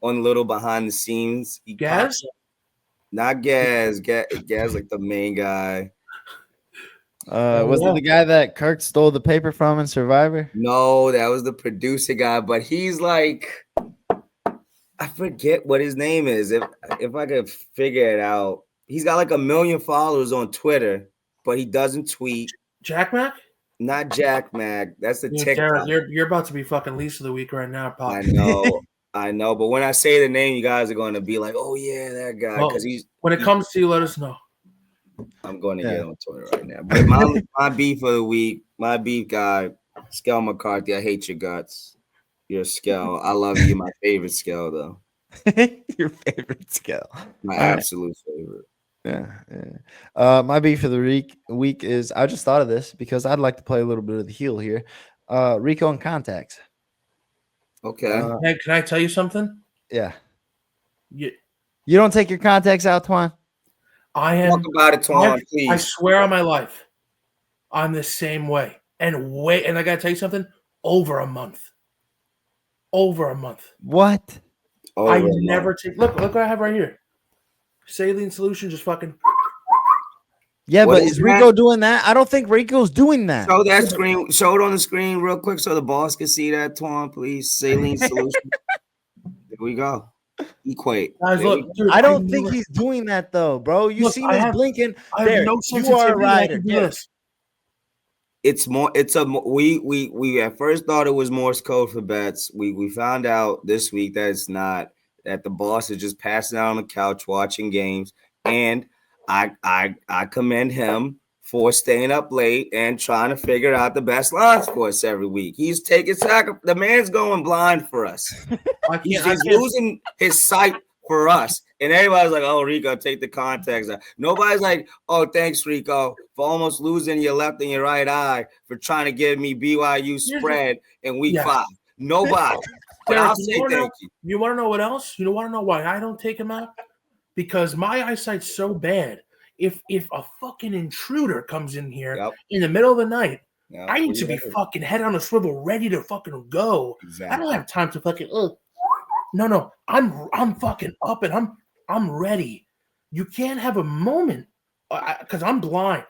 little behind the scenes. Gaz? Not Gaz. Gaz like the main guy. Was it the guy that Kirk stole the paper from in Survivor? No, that was the producer guy, but he's like, I forget what his name is. If I could figure it out. He's got like 1 million followers on Twitter, but he doesn't tweet. Jack Mac? Not Jack Mac. That's the TikTok. You're about to be fucking Lease of the week right now, Pop. I know. But when I say the name, you guys are going to be like, "Oh yeah, that guy." Because when it comes to you, let us know. I'm going to get on Twitter right now. But my beef of the week, my beef guy, Skel McCarthy. I hate your guts. You're Skel. I love you. My favorite Skel though. Your favorite Skel. My absolute favorite. Yeah. My beef of the week is I just thought of this because I'd like to play a little bit of the heel here. Rico and Contacts. Okay. Hey, can I tell you something? Yeah. You don't take your contacts out, Twan? I am. Talk about it, Twan, please. I swear on my life, I'm the same way. And I gotta tell you something. Over a month. What? I never take. Look what I have right here. Saline solution, just fucking. Yeah, but is Rico doing that? I don't think Rico's doing that. Show that screen. Show it on the screen real quick so the boss can see that, Twan, please. Saline solution. There we go. Equate. Guys, look, dude, I don't think he's doing that though, bro. You see him blinking. There, you are a rider. It's more. We at first thought it was Morse code for bets. We found out this week that it's not. That the boss is just passing out on the couch watching games, and I commend him for staying up late and trying to figure out the best lines for us every week. He's taking the man's going blind for us. He's losing his sight for us. And everybody's like, "Oh, Rico, take the contacts out." Nobody's like, "Oh, thanks, Rico, for almost losing your left and your right eye for trying to give me BYU spread in week 5." Nobody. But I'll say thank you. You want to know what else? You want to know why I don't take him out? because my eyesight's so bad. If a fucking intruder comes in here Yep. in the middle of the night, Yep. I need to be fucking head on a swivel, ready to fucking go. Exactly. I don't have time to fucking. No. I'm fucking up and I'm ready. You can't have a moment because I'm blind.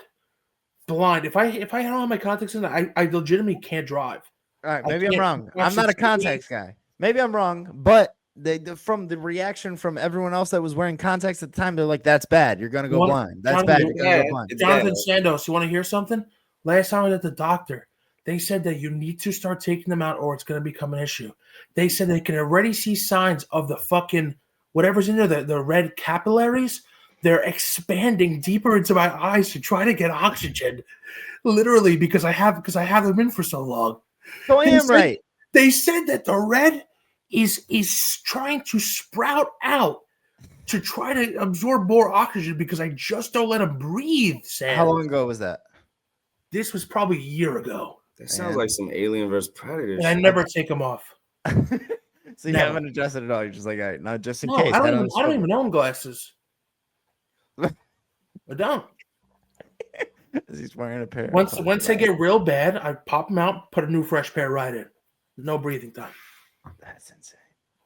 If I don't have my contacts in, I legitimately can't drive. All right, I maybe I'm can't wrong. watch I'm not a the TV. contacts guy. Maybe I'm wrong, but from the reaction from everyone else that was wearing contacts at the time, they're like, "That's bad. You're gonna go What? blind. That's Jonathan, bad. you're You're gonna go blind." Jonathan Sandos, you want to hear something? Last time I was at the doctor, they said that you need to start taking them out or it's going to become an issue. They said they can already see signs of the fucking whatever's in there, the red capillaries. They're expanding deeper into my eyes to try to get oxygen, literally because I have them in for so long. So I am right. They said that the red is trying to sprout out to try to absorb more oxygen because I just don't let them breathe, Sam. How long ago was that? This was probably a year ago. That sounds like some Alien vs. Predator. And I never take them off. So you haven't adjusted at all. You're just like, all right, now just in No, case. I don't even own glasses. I don't. He's wearing a pair. Once they get real bad, I pop them out, put a new fresh pair right in. No breathing time. That's insane.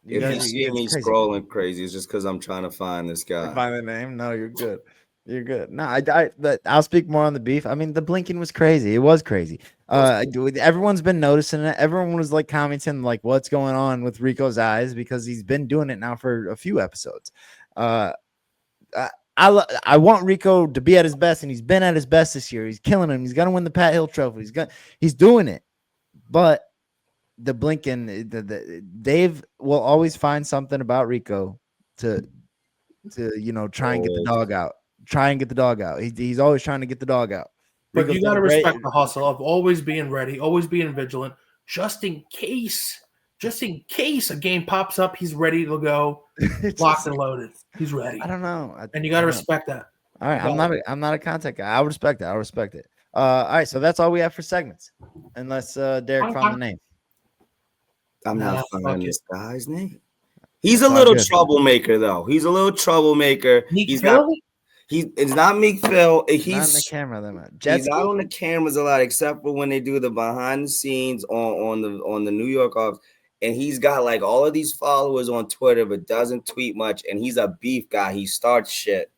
If you see me scrolling crazy, it's just because I'm trying to find this guy. Find the name? No, you're good. You're good. No, but I'll speak more on the beef. I mean, the blinking was crazy. It was crazy. Everyone's been noticing it. Everyone was like commenting, like, what's going on with Rico's eyes because he's been doing it now for a few episodes. I want Rico to be at his best, and he's been at his best this year. He's killing him. He's gonna win the Pat Hill Trophy. He's doing it. But the blinking, Dave will always find something about Rico to try and get the dog out. He's always trying to get the dog out. But you got to respect the hustle of always being ready, always being vigilant, just in case a game pops up, he's ready to go, locked and loaded. He's ready. I don't know, and you got to respect that. All right, I'm not a contact guy. I'll respect that. It. All right, so that's all we have for segments, unless Derek found the name. I'm not finding this guy's name. He's a little troublemaker, though. He's a little troublemaker. It's not Meek Phil. He's not on the camera. He's not on the cameras a lot, except for when they do the behind the scenes on the New York office. And he's got like all of these followers on Twitter, but doesn't tweet much. And he's a beef guy. He starts shit.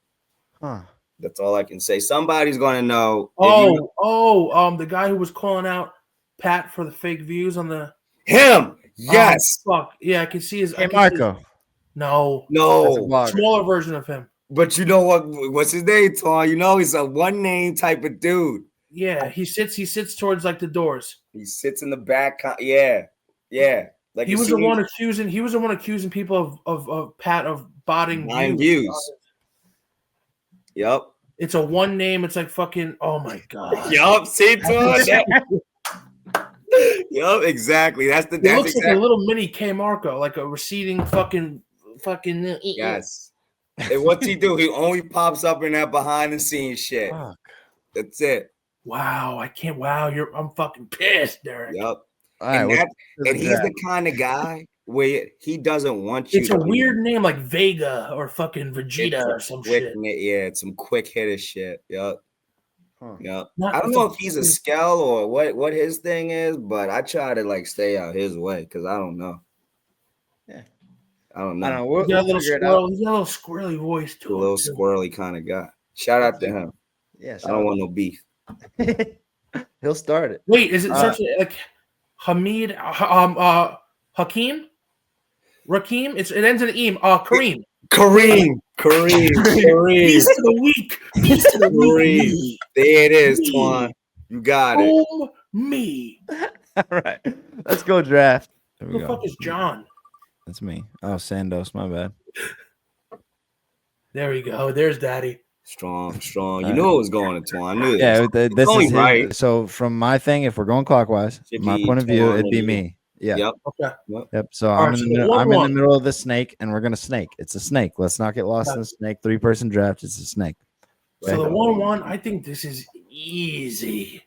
Huh. That's all I can say. Somebody's gonna know. The guy who was calling out Pat for the fake views on the him. Yes. Fuck. Yeah, I can see his. Hey, Marco. No. Smaller version of him. But you know what? What's his name, Tom? You know he's a one name type of dude. Yeah, he sits towards like the doors. He sits in the back. Yeah. Like he was the one accusing people of Pat of botting views. Yep. It's a one name. It's like fucking. Oh my god. Yup. See, Yup. Exactly. It looks like a little mini K Marco, like a receding fucking. Yes. And what's he do? He only pops up in that behind the scenes shit. Fuck. That's it. Wow. I can't. Wow. I'm fucking pissed, Derek. Yep. And he's the kind of guy where he doesn't want you. It's a weird name like Vega or fucking Vegeta or some shit. Yeah, it's some quick hitter shit. Yep. Yep. I don't It's know if he's a scowl or what his thing is, but I try to like stay out his way because I don't know. Yeah. I don't know. He's got a little squirrely voice too. A little squirrely kind of guy. Shout out to him. Yeah. I don't want no beef. He'll start it. Wait, is it such like Hamid Hakeem? Rakeem? It ends in Eem. Kareem. Kareem. Peace to the weak. Peace to the weak. There it is, Twan. You got it. Me. All right. Let's go draft. Who the fuck is John? That's me. Oh, Sandos. My bad. There we go. There's Daddy. Strong. You knew it was going to Twan. I knew this. Yeah, this is right. So from my thing, if we're going clockwise, my point of view, it'd be me. Yeah. Yep. Okay. Yep. So I'm in the middle of the snake, and we're gonna snake. It's a snake. Let's not get lost in the snake. 3-person draft. It's a snake. So the 1-1, I think this is easy.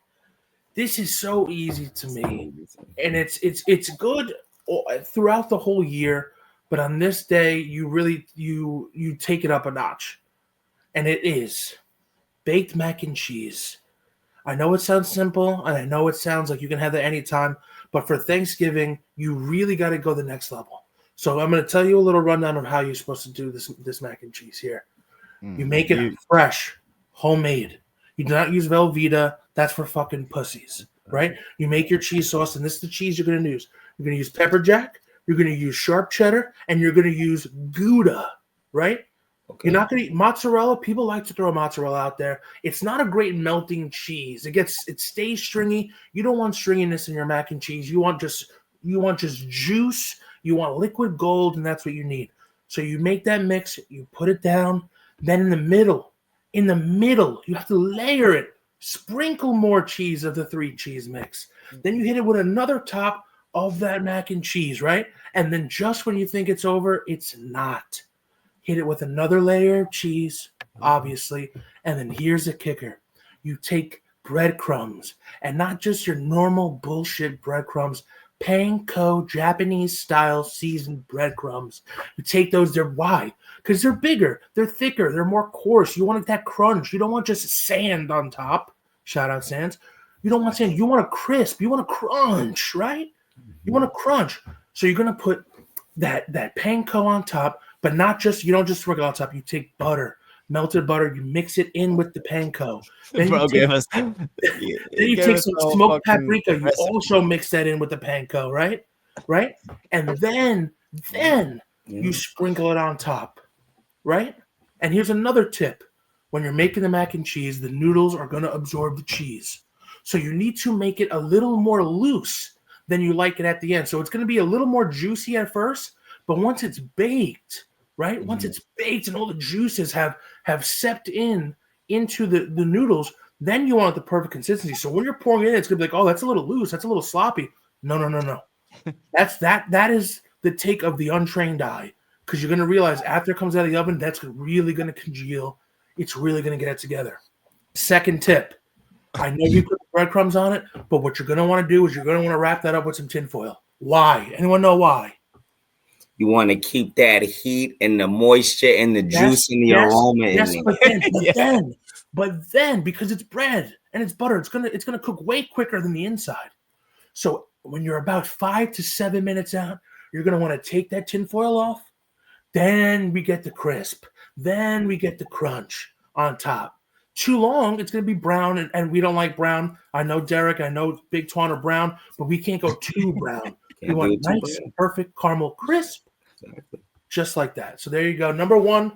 This is so easy to me, and it's good throughout the whole year. But on this day, you really you take it up a notch, and it is baked mac and cheese. I know it sounds simple, and I know it sounds like you can have that anytime, but for Thanksgiving, you really got to go the next level. So I'm going to tell you a little rundown of how you're supposed to do this mac and cheese here. You make it fresh, homemade. You do not use Velveeta. That's for fucking pussies, right? You make your cheese sauce, and this is the cheese you're going to use. You're going to use pepper jack. You're going to use sharp cheddar, and you're going to use Gouda, right? Okay. You're not going to eat mozzarella. People like to throw mozzarella out there. It's not a great melting cheese. It stays stringy. You don't want stringiness in your mac and cheese. You want just juice. You want liquid gold, and that's what you need. So you make that mix. You put it down. Then in the middle, you have to layer it. Sprinkle more cheese of the 3 cheese mix. Then you hit it with another top of that mac and cheese, right? And then just when you think it's over, it's not. Hit it with another layer of cheese, obviously. And then here's the kicker. You take breadcrumbs, and not just your normal bullshit breadcrumbs, panko Japanese-style seasoned breadcrumbs. You take those, why? Because they're bigger, they're thicker, they're more coarse. You want that crunch. You don't want just sand on top. Shout out Sands. You don't want sand. You want a crisp. You want a crunch, right? You want a crunch. So you're going to put that panko on top, but you don't just sprinkle on top. You take butter, melted butter, you mix it in with the panko. Then you take some smoked paprika. You also mix that in with the panko, right? Right? And then you sprinkle it on top, right? And here's another tip. When you're making the mac and cheese, the noodles are going to absorb the cheese. So you need to make it a little more loose than you like it at the end. So it's going to be a little more juicy at first, but once it's baked, right? Once it's baked and all the juices have seeped into the noodles, then you want the perfect consistency. So when you're pouring it in, it's going to be like, oh, that's a little loose. That's a little sloppy. No. That is the take of the untrained eye, because you're going to realize after it comes out of the oven, that's really going to congeal. It's really going to get it together. Second tip. I know you put breadcrumbs on it, but what you're going to want to do is you're going to want to wrap that up with some tinfoil. Why? Anyone know why? You want to keep that heat and the moisture and the juice and the aroma in it. But then, because it's bread and it's butter, it's gonna cook way quicker than the inside. So when you're about 5 to 7 minutes out, you're gonna want to take that tinfoil off. Then we get the crisp. Then we get the crunch on top. Too long, it's going to be brown, and we don't like brown. I know Derek, I know Big Twan are brown, but we can't go too brown. We want nice, perfect caramel crisp, just like that. So there you go. Number 1,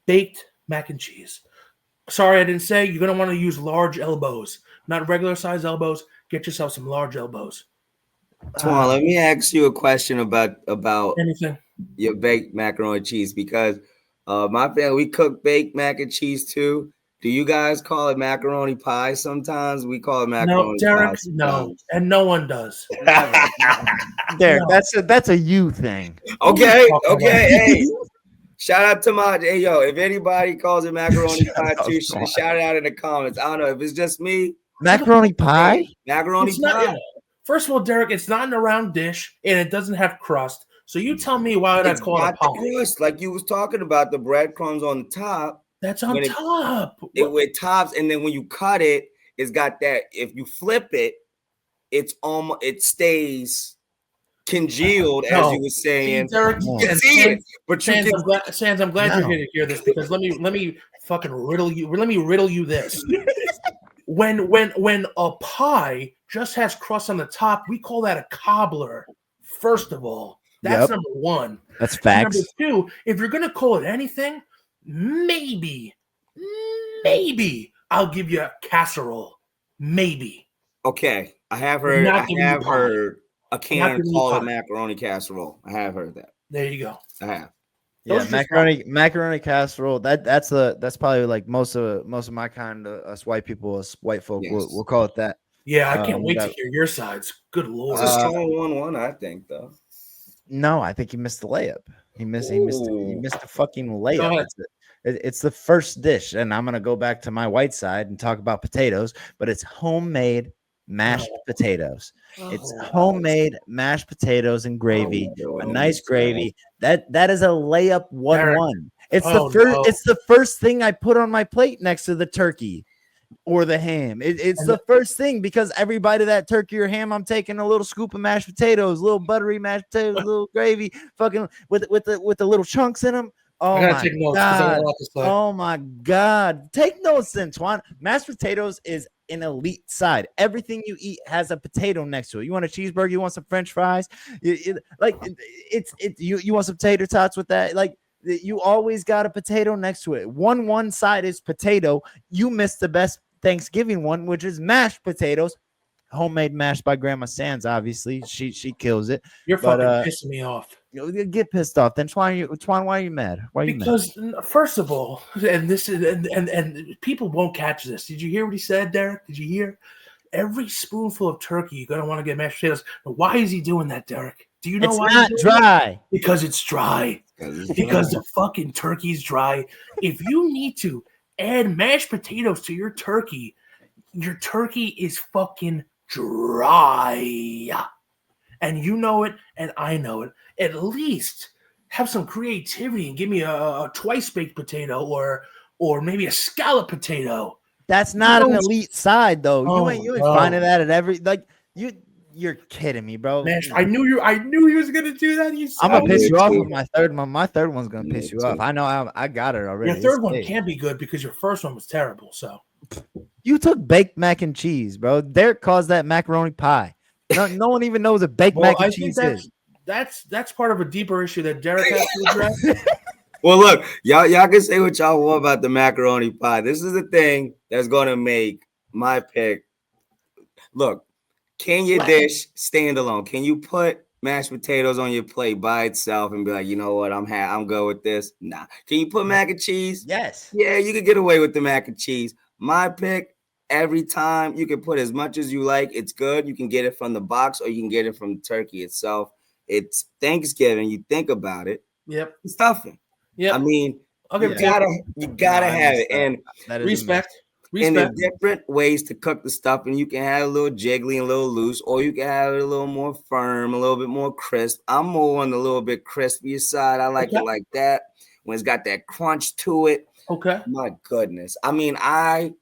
baked mac and cheese. Sorry, I didn't say. You're going to want to use large elbows, not regular size elbows. Get yourself some large elbows. Twan, let me ask you a question about anything. Your baked macaroni and cheese, because my family, we cook baked mac and cheese too. Do you guys call it macaroni pie sometimes? We call it macaroni no, Derek, pie. No, and no one does. Derek, that's a you thing. Okay. Hey, shout out to if anybody calls it macaroni pie too, shout it out in the comments. I don't know if it's just me. Macaroni pie? Macaroni pie. First of all, Derek, it's not in a round dish and it doesn't have crust. So you tell me why would I call it a pie? Crust, like you was talking about the breadcrumbs on the top. That's on top. With tops, and then when you cut it, it's got that. If you flip it, it stays congealed, as you were saying. See, Derek, you can see it, but Sands, I'm glad you're here to hear this, because let me fucking riddle you. Let me riddle you this. When a pie just has crust on the top, we call that a cobbler. First of all, that's number 1. That's facts. Number 2, if you're gonna call it anything, maybe I'll give you a casserole. Maybe. Okay, I have heard. I can't call it macaroni casserole. I have heard that. There you go. I have. Yeah, macaroni casserole. That's probably like most of my kind of us white people, us white folk, we'll call it that. Yeah, I can't wait to hear your sides. Good lord. It's a strong 1-1, I think, though. No, I think he missed the layup. He missed the fucking layup. It's the first dish, and I'm gonna go back to my white side and talk about potatoes. But it's homemade mashed potatoes. It's Oh, homemade mashed potatoes and gravy, Oh, a no, nice no, no. gravy. That is a layup 1-1. It's Oh, the first. no. It's the first thing I put on my plate next to the turkey or the ham. It's And the first thing because every bite of that turkey or ham, I'm taking a little scoop of mashed potatoes, little buttery mashed potatoes, little gravy, fucking with the little chunks in them. I Oh gotta my take notes because I got god! a lot to say. Oh my god! Take notes, then, Twan. Mashed potatoes is an elite side. Everything you eat has a potato next to it. You want a cheeseburger? You want some French fries? You want some tater tots with that? Like you always got a potato next to it. One side is potato. You missed the best Thanksgiving one, which is mashed potatoes, homemade mashed by Grandma Sands. Obviously, she kills it. You're But fucking pissing me off. get pissed off. Then Twan, why are you mad? Why are you mad? Because first of all, and this is and people won't catch this. Did you hear what he said, Derek? Did you hear? Every spoonful of turkey, you're gonna want to get mashed potatoes. But why is he doing that, Derek? Do you know It's why? not he's doing dry. that? Because it's dry. Because the fucking turkey's dry. If you need to add mashed potatoes to your turkey is fucking dry. And you know it, and I know it. At least have some creativity and give me a twice baked potato or maybe a scallop potato. That's not an elite side though. Oh, you ain't no. finding that at every you're kidding me, bro. Man, I knew he was gonna do that. I'm gonna piss you off too. with my third one. My third one's gonna piss you off. I know I got it already. Your third It's one big. can't be good because your first one was terrible. So You took baked mac and cheese, bro. Derek calls that macaroni pie. No one even knows what baked mac and I think cheese is. that's part of a deeper issue that Derek has to address. Well, look, y'all can say what y'all want about the macaroni pie. This is the thing that's gonna make my pick. Look, can your dish stand alone? Can you put mashed potatoes on your plate by itself and be like, you know what, I'm good with this? Nah. Can you put mac and cheese? Yes. Yeah, you could get away with the mac and cheese. My pick, every time you can put as much as you like. It's good. You can get it from the box or you can get it from the turkey itself. It's Thanksgiving. You think about it. Yep. It's stuffing. Yep. I mean, Okay. you gotta have it. And That is Respect. and there's different ways to cook the stuffing. You can have it a little jiggly and a little loose, or you can have it a little more firm, a little bit more crisp. I'm more on the little bit crispier side. I like it like that when it's got that crunch to it. Okay. My goodness. I mean, I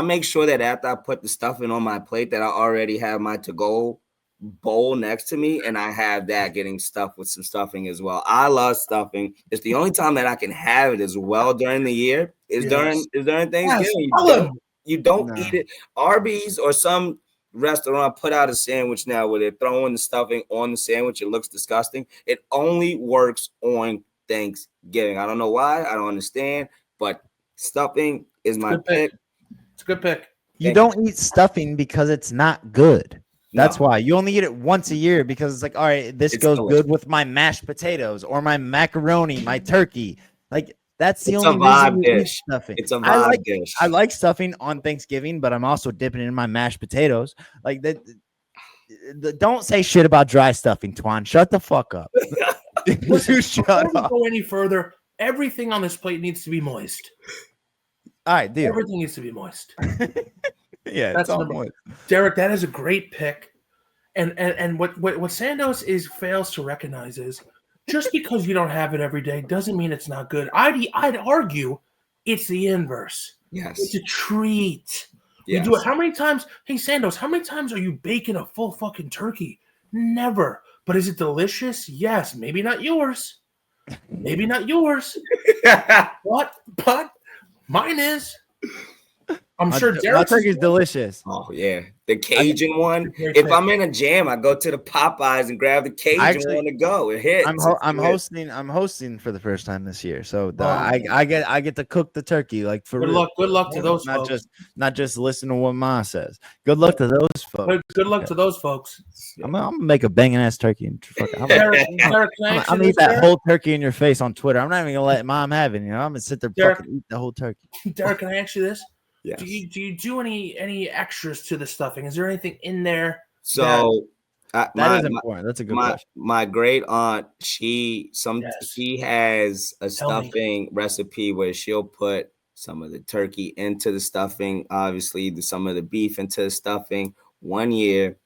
make sure that after I put the stuffing on my plate that I already have my to-go bowl next to me, and I have that getting stuffed with some stuffing as well. I love stuffing. It's the only time that I can have it as well during the year. Is during Thanksgiving. You don't eat it. Arby's or some restaurant put out a sandwich now where they're throwing the stuffing on the sandwich. It looks disgusting. It only works on Thanksgiving. I don't know why. I don't understand, but stuffing is my pick. It's a good pick. You don't eat stuffing because it's not good. That's why you only eat it once a year because it's like, all right, this goes good with my mashed potatoes or my macaroni, my turkey. Like that's the only reason you eat stuffing. It's a vibe dish. I like stuffing on Thanksgiving, but I'm also dipping it in my mashed potatoes. Like that. Don't say shit about dry stuffing, Twan. Shut the fuck up. Shut up. Before we go any further, everything on this plate needs to be moist. All right, deal. Everything needs to be moist. Yeah, that's all moist. Derek, that is a great pick. And what Sandos fails to recognize is just because you don't have it every day doesn't mean it's not good. I'd argue it's the inverse. Yes. It's a treat. Yes. You do it. How many times? Hey, Sandos, how many times are you baking a full fucking turkey? Never. But is it delicious? Yes. Maybe not yours. Maybe not yours. But mine is. I'm sure Derek's turkey's delicious. Oh yeah, the Cajun one. If I'm in a jam, I go to the Popeyes and grab the Cajun one to go. It hits. I'm hosting for the first time this year, so I get to cook the turkey like for real. Good luck to those folks. Not just listen to what Ma says. Good luck to those folks. Good luck to those folks. I'm gonna make a banging ass turkey and I'm gonna eat that Derek? whole turkey in your face on Twitter. I'm not even gonna let Mom have it. You know, I'm gonna sit there Derek, fucking eat the whole turkey. Derek, can I ask you this? Yes. Do you do any extras to the stuffing? Is there anything in there? So that is important. That's a good question. My great aunt, she has a stuffing recipe where she'll put some of the turkey into the stuffing, obviously some of the beef into the stuffing, 1 year.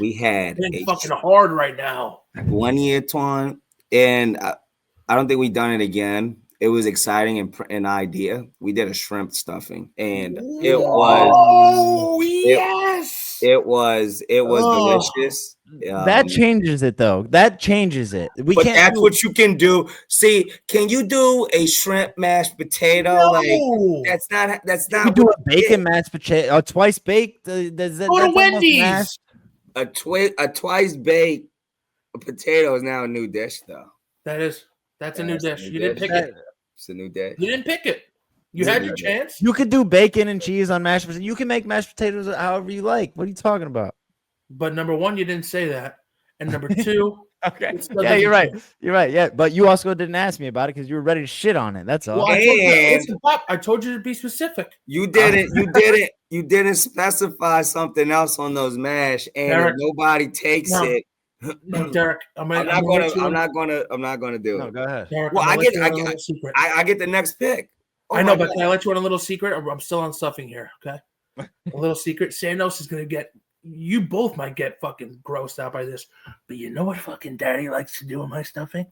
We had It's fucking hard right now. 1 year, Twan, and I don't think we've done it again. It was exciting and an idea. We did a shrimp stuffing, and it was yes, it was delicious. That changes it though. That changes it. We But can't. that's what you can do. See, can you do a shrimp mashed potato? No. Like that's You not can do a what you bacon get. mashed potato, twice baked. Does that, Go to that's almost Wendy's. mashed. A twice baked potato is now a new dish, though. That's a new That's a dish. new You didn't dish. pick it. It's a new dish. You didn't pick it. You It's a had new your dish. chance. You could do bacon and cheese on mashed potatoes. You can make mashed potatoes however you like. What are you talking about? But number one, you didn't say that. And number two, Okay. it still Yeah, you're doesn't right. count. You're right. Yeah, but you also didn't ask me about it because you were ready to shit on it. That's all. Well, I told you, And- listen, Pop, I told you to be specific. You didn't specify something else on those mash, and Derek, if nobody takes no. it, No, Derek, I'm I'm not gonna do No, it. go ahead. Derek, Well, I'm I gonna get- let you I in on a get- little secret. I get the next pick. Oh I know, my but God. can I let you on a little secret? I'm still on stuffing here, okay? A little secret. Sandos is gonna get. You both might get fucking grossed out by this, but you know what fucking Daddy likes to do in my stuffing?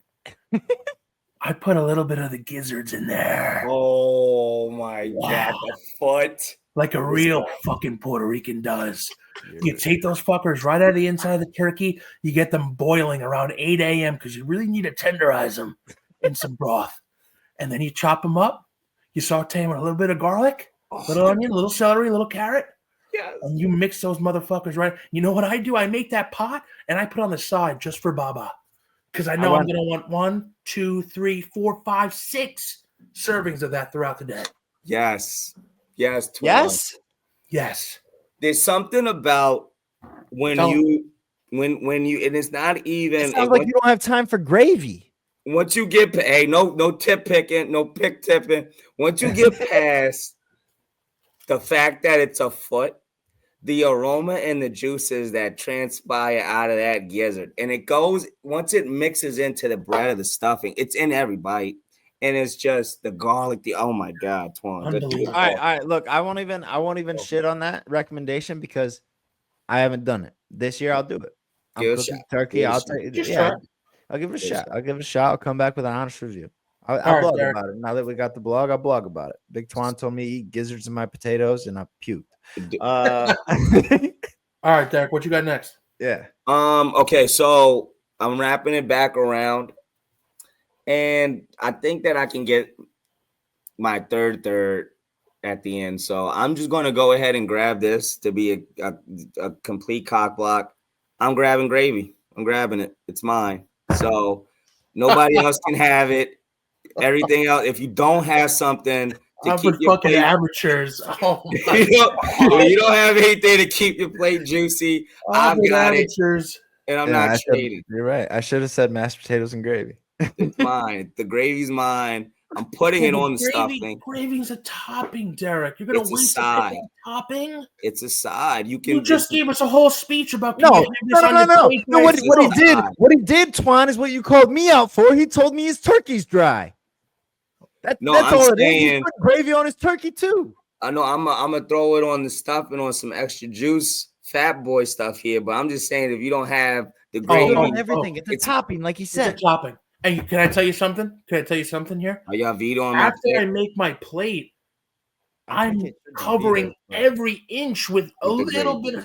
I put a little bit of the gizzards in there, Oh my Wow. God, the foot. like a real fucking Puerto Rican does. You take those fuckers right out of the inside of the turkey. You get them boiling around 8 a.m. because you really need to tenderize them in some broth, and then you chop them up. You saute them with a little bit of garlic, little onion, a little celery, a little carrot. Yes. And you mix those motherfuckers right. You know what I do? I make that pot and I put on the side just for Baba. Because I know I'm going to want 1, 2, 3, 4, 5, 6 servings of that throughout the day. Yes. Yes. Twan. Yes. Yes. There's something about when Tell 'em. you and it's not even It sounds like you don't have time for gravy. once you get no tip picking, no pick tipping. Once you get past the fact that it's a foot, the aroma and the juices that transpire out of that gizzard, and it goes once it mixes into the bread of the stuffing, it's in every bite, and it's just the garlic. Oh my God, Twan. Unbelievable. All right. Look, I won't even shit on that recommendation because I haven't done it. This year I'll do it. I'm Give it a cooking shot. turkey. Give it a I'll shot. take Just yeah. try. I'll give it a Give it a shot. shot. I'll give it a shot. I'll come back with an honest review. I'll All right, blog Derek. about it. Now that we got the blog, I'll blog about it. Big Twan told me to eat gizzards in my potatoes, and I puked. All right, Derek, what you got next? Yeah. Okay, so I'm wrapping it back around, and I think that I can get my third at the end. So I'm just going to go ahead and grab this to be a complete cock block. I'm grabbing gravy. I'm grabbing it. It's mine. So nobody else can have it. Everything else, if you don't have something to I'm keep for your fucking plate, amateurs. Oh my if you don't have anything to keep your plate juicy, I've got it, amateurs. and I'm Yeah, not I should- shading. You're right. I should have said mashed potatoes and gravy. It's mine. The gravy's mine. I'm putting it on the stuffing. Gravy's a topping, Derek. You're gonna It's a waste side. a topping. It's a side. You can You just gave us a whole speech about No, can you have this on your plate, No, Derek? what he It's did, not. what he did, Twan, is what you called me out for. He told me his turkey's dry. No, That's I'm all it is. He's saying- putting gravy on his turkey too. I know I'm gonna throw it on the stuffing on some extra juice, fat boy stuff here. But I'm just saying if you don't have the Put gravy, it on everything. It's a it's- topping, like he It's a said. topping. And can I tell you something? Can I tell you something here? are y'all veto on my After I pick? make my plate, I I'm think it should be covering vetoed, but- every inch with a With the little gravy.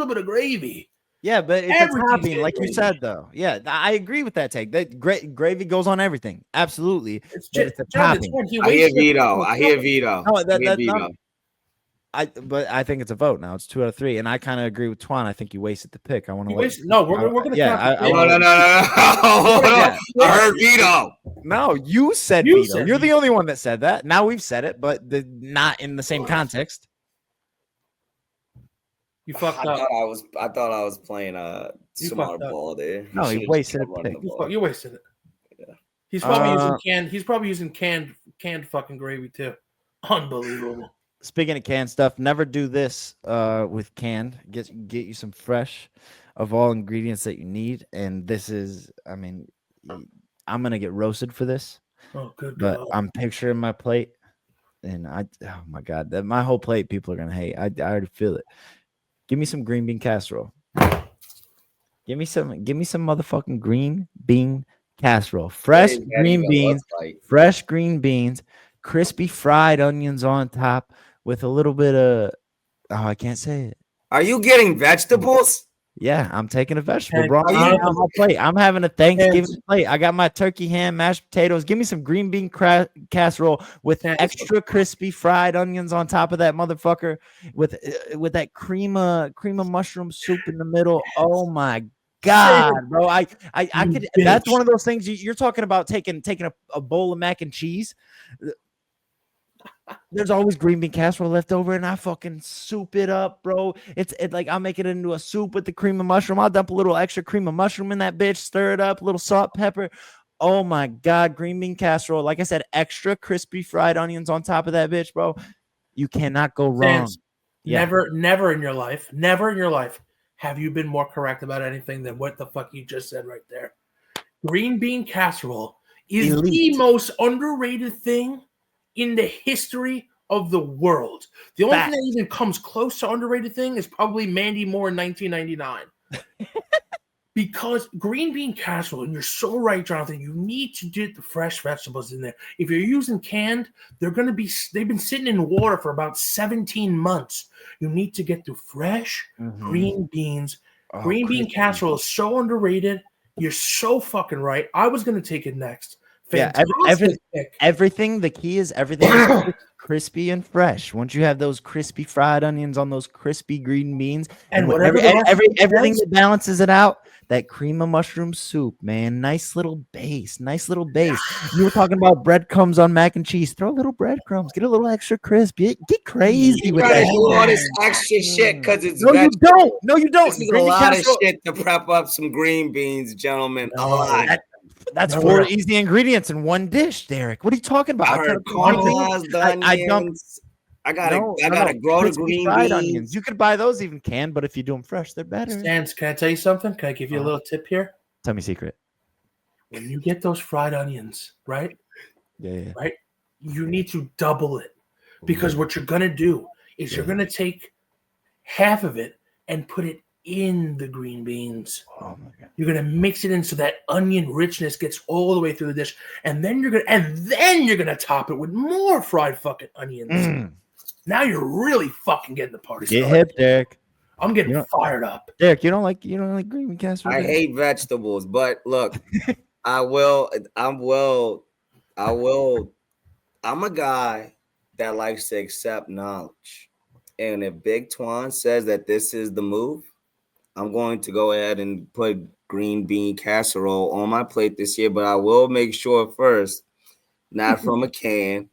bit of gravy. Yeah, but it's Everything's a topping, like you gravy. said, though. Yeah, I agree with that take. That gravy goes on everything. Absolutely. It's But just it's a Jonathan, topping. he I hear wasted- veto. I hear veto. No, I hear veto. But I think it's a vote now. It's 2 out of 3, and I kind of agree with Twan. I think you wasted the pick. I want to You wasted- No, we're gonna yeah, count the I No, wanna- no, no, no, no. Hold on. Yeah. I heard veto. No, you said You veto. said You're the veto. only one that said that. Now we've said it, but not in the same context. You fucked I up. thought I was playing You smart fucked up. ball there. No, he Should've just wasted kept a running pick. the ball. You wasted it. Yeah. He's probably using Uh, canned. He's probably using canned fucking gravy too. Unbelievable. Speaking of canned stuff, never do this with canned. Get you some fresh of all ingredients that you need. And this is, I mean, I'm gonna get roasted for this, Oh, good but God. I'm picturing my plate, and oh my god, my whole plate, people are gonna hate. I already feel it. Give me some green bean casserole. Give me some motherfucking green bean casserole. Fresh What does that green even beans, look like? fresh green beans, crispy fried onions on top with a little bit of I can't say it. Are you getting vegetables? Yeah, I'm taking a vegetable, And bro. I'm you- eating on my plate. I'm having a Thanksgiving plate. I got my turkey ham, mashed potatoes. Give me some green bean casserole with extra crispy fried onions on top of that motherfucker, with that cream of mushroom soup in the middle. Oh my God, bro! I could. That's one of those things you're talking about taking a bowl of mac and cheese. There's always green bean casserole left over, and I fucking soup it up, bro. It's like I'll make it into a soup with the cream of mushroom. I'll dump a little extra cream of mushroom in that bitch, stir it up, a little salt, pepper. Oh my God, green bean casserole. Like I said, extra crispy fried onions on top of that bitch, bro. You cannot go wrong. Yeah. Never in your life have you been more correct about anything than what the fuck you just said right there. Green bean casserole is the most underrated thing in the history of the world. The only thing that even comes close to underrated thing is probably Mandy Moore in 1999. Because green bean casserole, and you're so right, Jonathan, you need to get the fresh vegetables in there. If you're using canned, they've been sitting in water for about 17 months. You need to get the fresh green beans. Green bean casserole is so underrated. You're so fucking right. I was going to take it next. Everything. The key is everything is crispy and fresh. Once you have those crispy fried onions on those crispy green beans, and everything that balances it out, that cream of mushroom soup, man, nice little base. You were talking about breadcrumbs on mac and cheese. Throw a little breadcrumbs, get a little extra crisp. Get crazy with that. Do all this extra shit because it's No, you don't. No, you don't. This is a lot of shit to prep up some green beans, gentlemen. A lot. That's 4 easy ingredients in one dish, Derek. What are you talking about? I gotta grow the green beans. Onions. You could buy those even canned, but if you do them fresh, they're better. Stans, can I tell you something? Can I give you a little tip here? Tell me a secret. When you get those fried onions, right? Yeah. Right? You need to double it. Because what you're gonna do is you're gonna take half of it and put it in the green beans. Oh my God. You're gonna mix it in so that onion richness gets all the way through the dish, and then you're gonna top it with more fried fucking onions. Now you're really fucking getting the party started. Get hip, Derek. I'm getting fired up. Derek, you don't like green bean casserole? I hate vegetables, but look, I'm a guy that likes to accept knowledge. And if Big Twan says that this is the move, I'm going to go ahead and put green bean casserole on my plate this year, but I will make sure first, not from a can,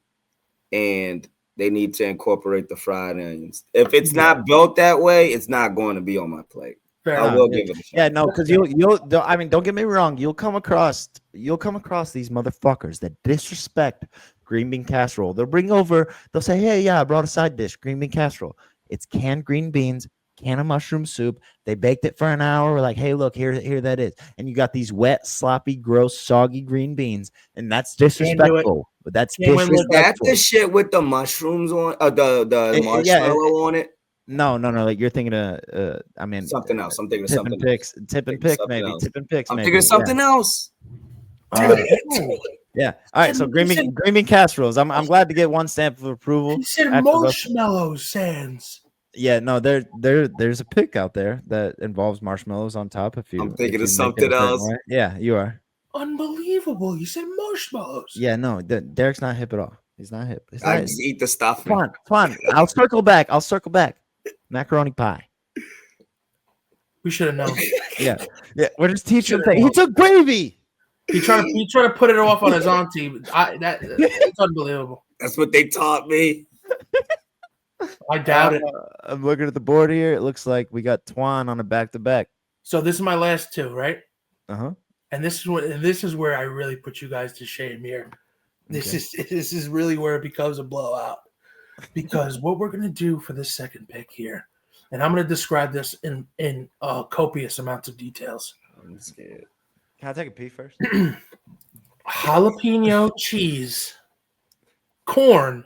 and they need to incorporate the fried onions. If it's not built that way, it's not going to be on my plate. I will give it a shot. Yeah, no, because I mean, don't get me wrong, you'll come across these motherfuckers that disrespect green bean casserole. They'll say, hey, yeah, I brought a side dish, green bean casserole. It's canned green beans, can of mushroom soup. They baked it for an hour. We're like, hey, look, here that is. And you got these wet, sloppy, gross, soggy green beans, and that's disrespectful. But that's disrespectful. Is that the shit with the mushrooms on the marshmallow on it? No. Like you're thinking of, I mean, something else. I'm thinking of something. Tip and pick, maybe. Tip and picks. I'm thinking of something else. Yeah. All right. So green bean casseroles. I'm glad to get one stamp of approval. You said marshmallows, Sans. Yeah. No. There's a pick out there that involves marshmallows on top. I'm thinking of something else. Yeah, you are. Unbelievable. You said marshmallows. Yeah. No. Derek's not hip at all. He's not hip. I just eat the stuff. Come on. I'll circle back. Macaroni pie. We should have known. Yeah. We're just teaching him. He took gravy. He tried to put it off on his auntie. It's unbelievable. That's what they taught me. I doubt it. I'm looking at the board here. It looks like we got Twan on a back-to-back. So this is my last two, right? Uh-huh. And this is where I really put you guys to shame here. This is really where it becomes a blowout. Because what we're gonna do for this second pick here, and I'm gonna describe this in copious amounts of details. I'm scared. Can I take a pee first? Jalapeno cheese, cornbread.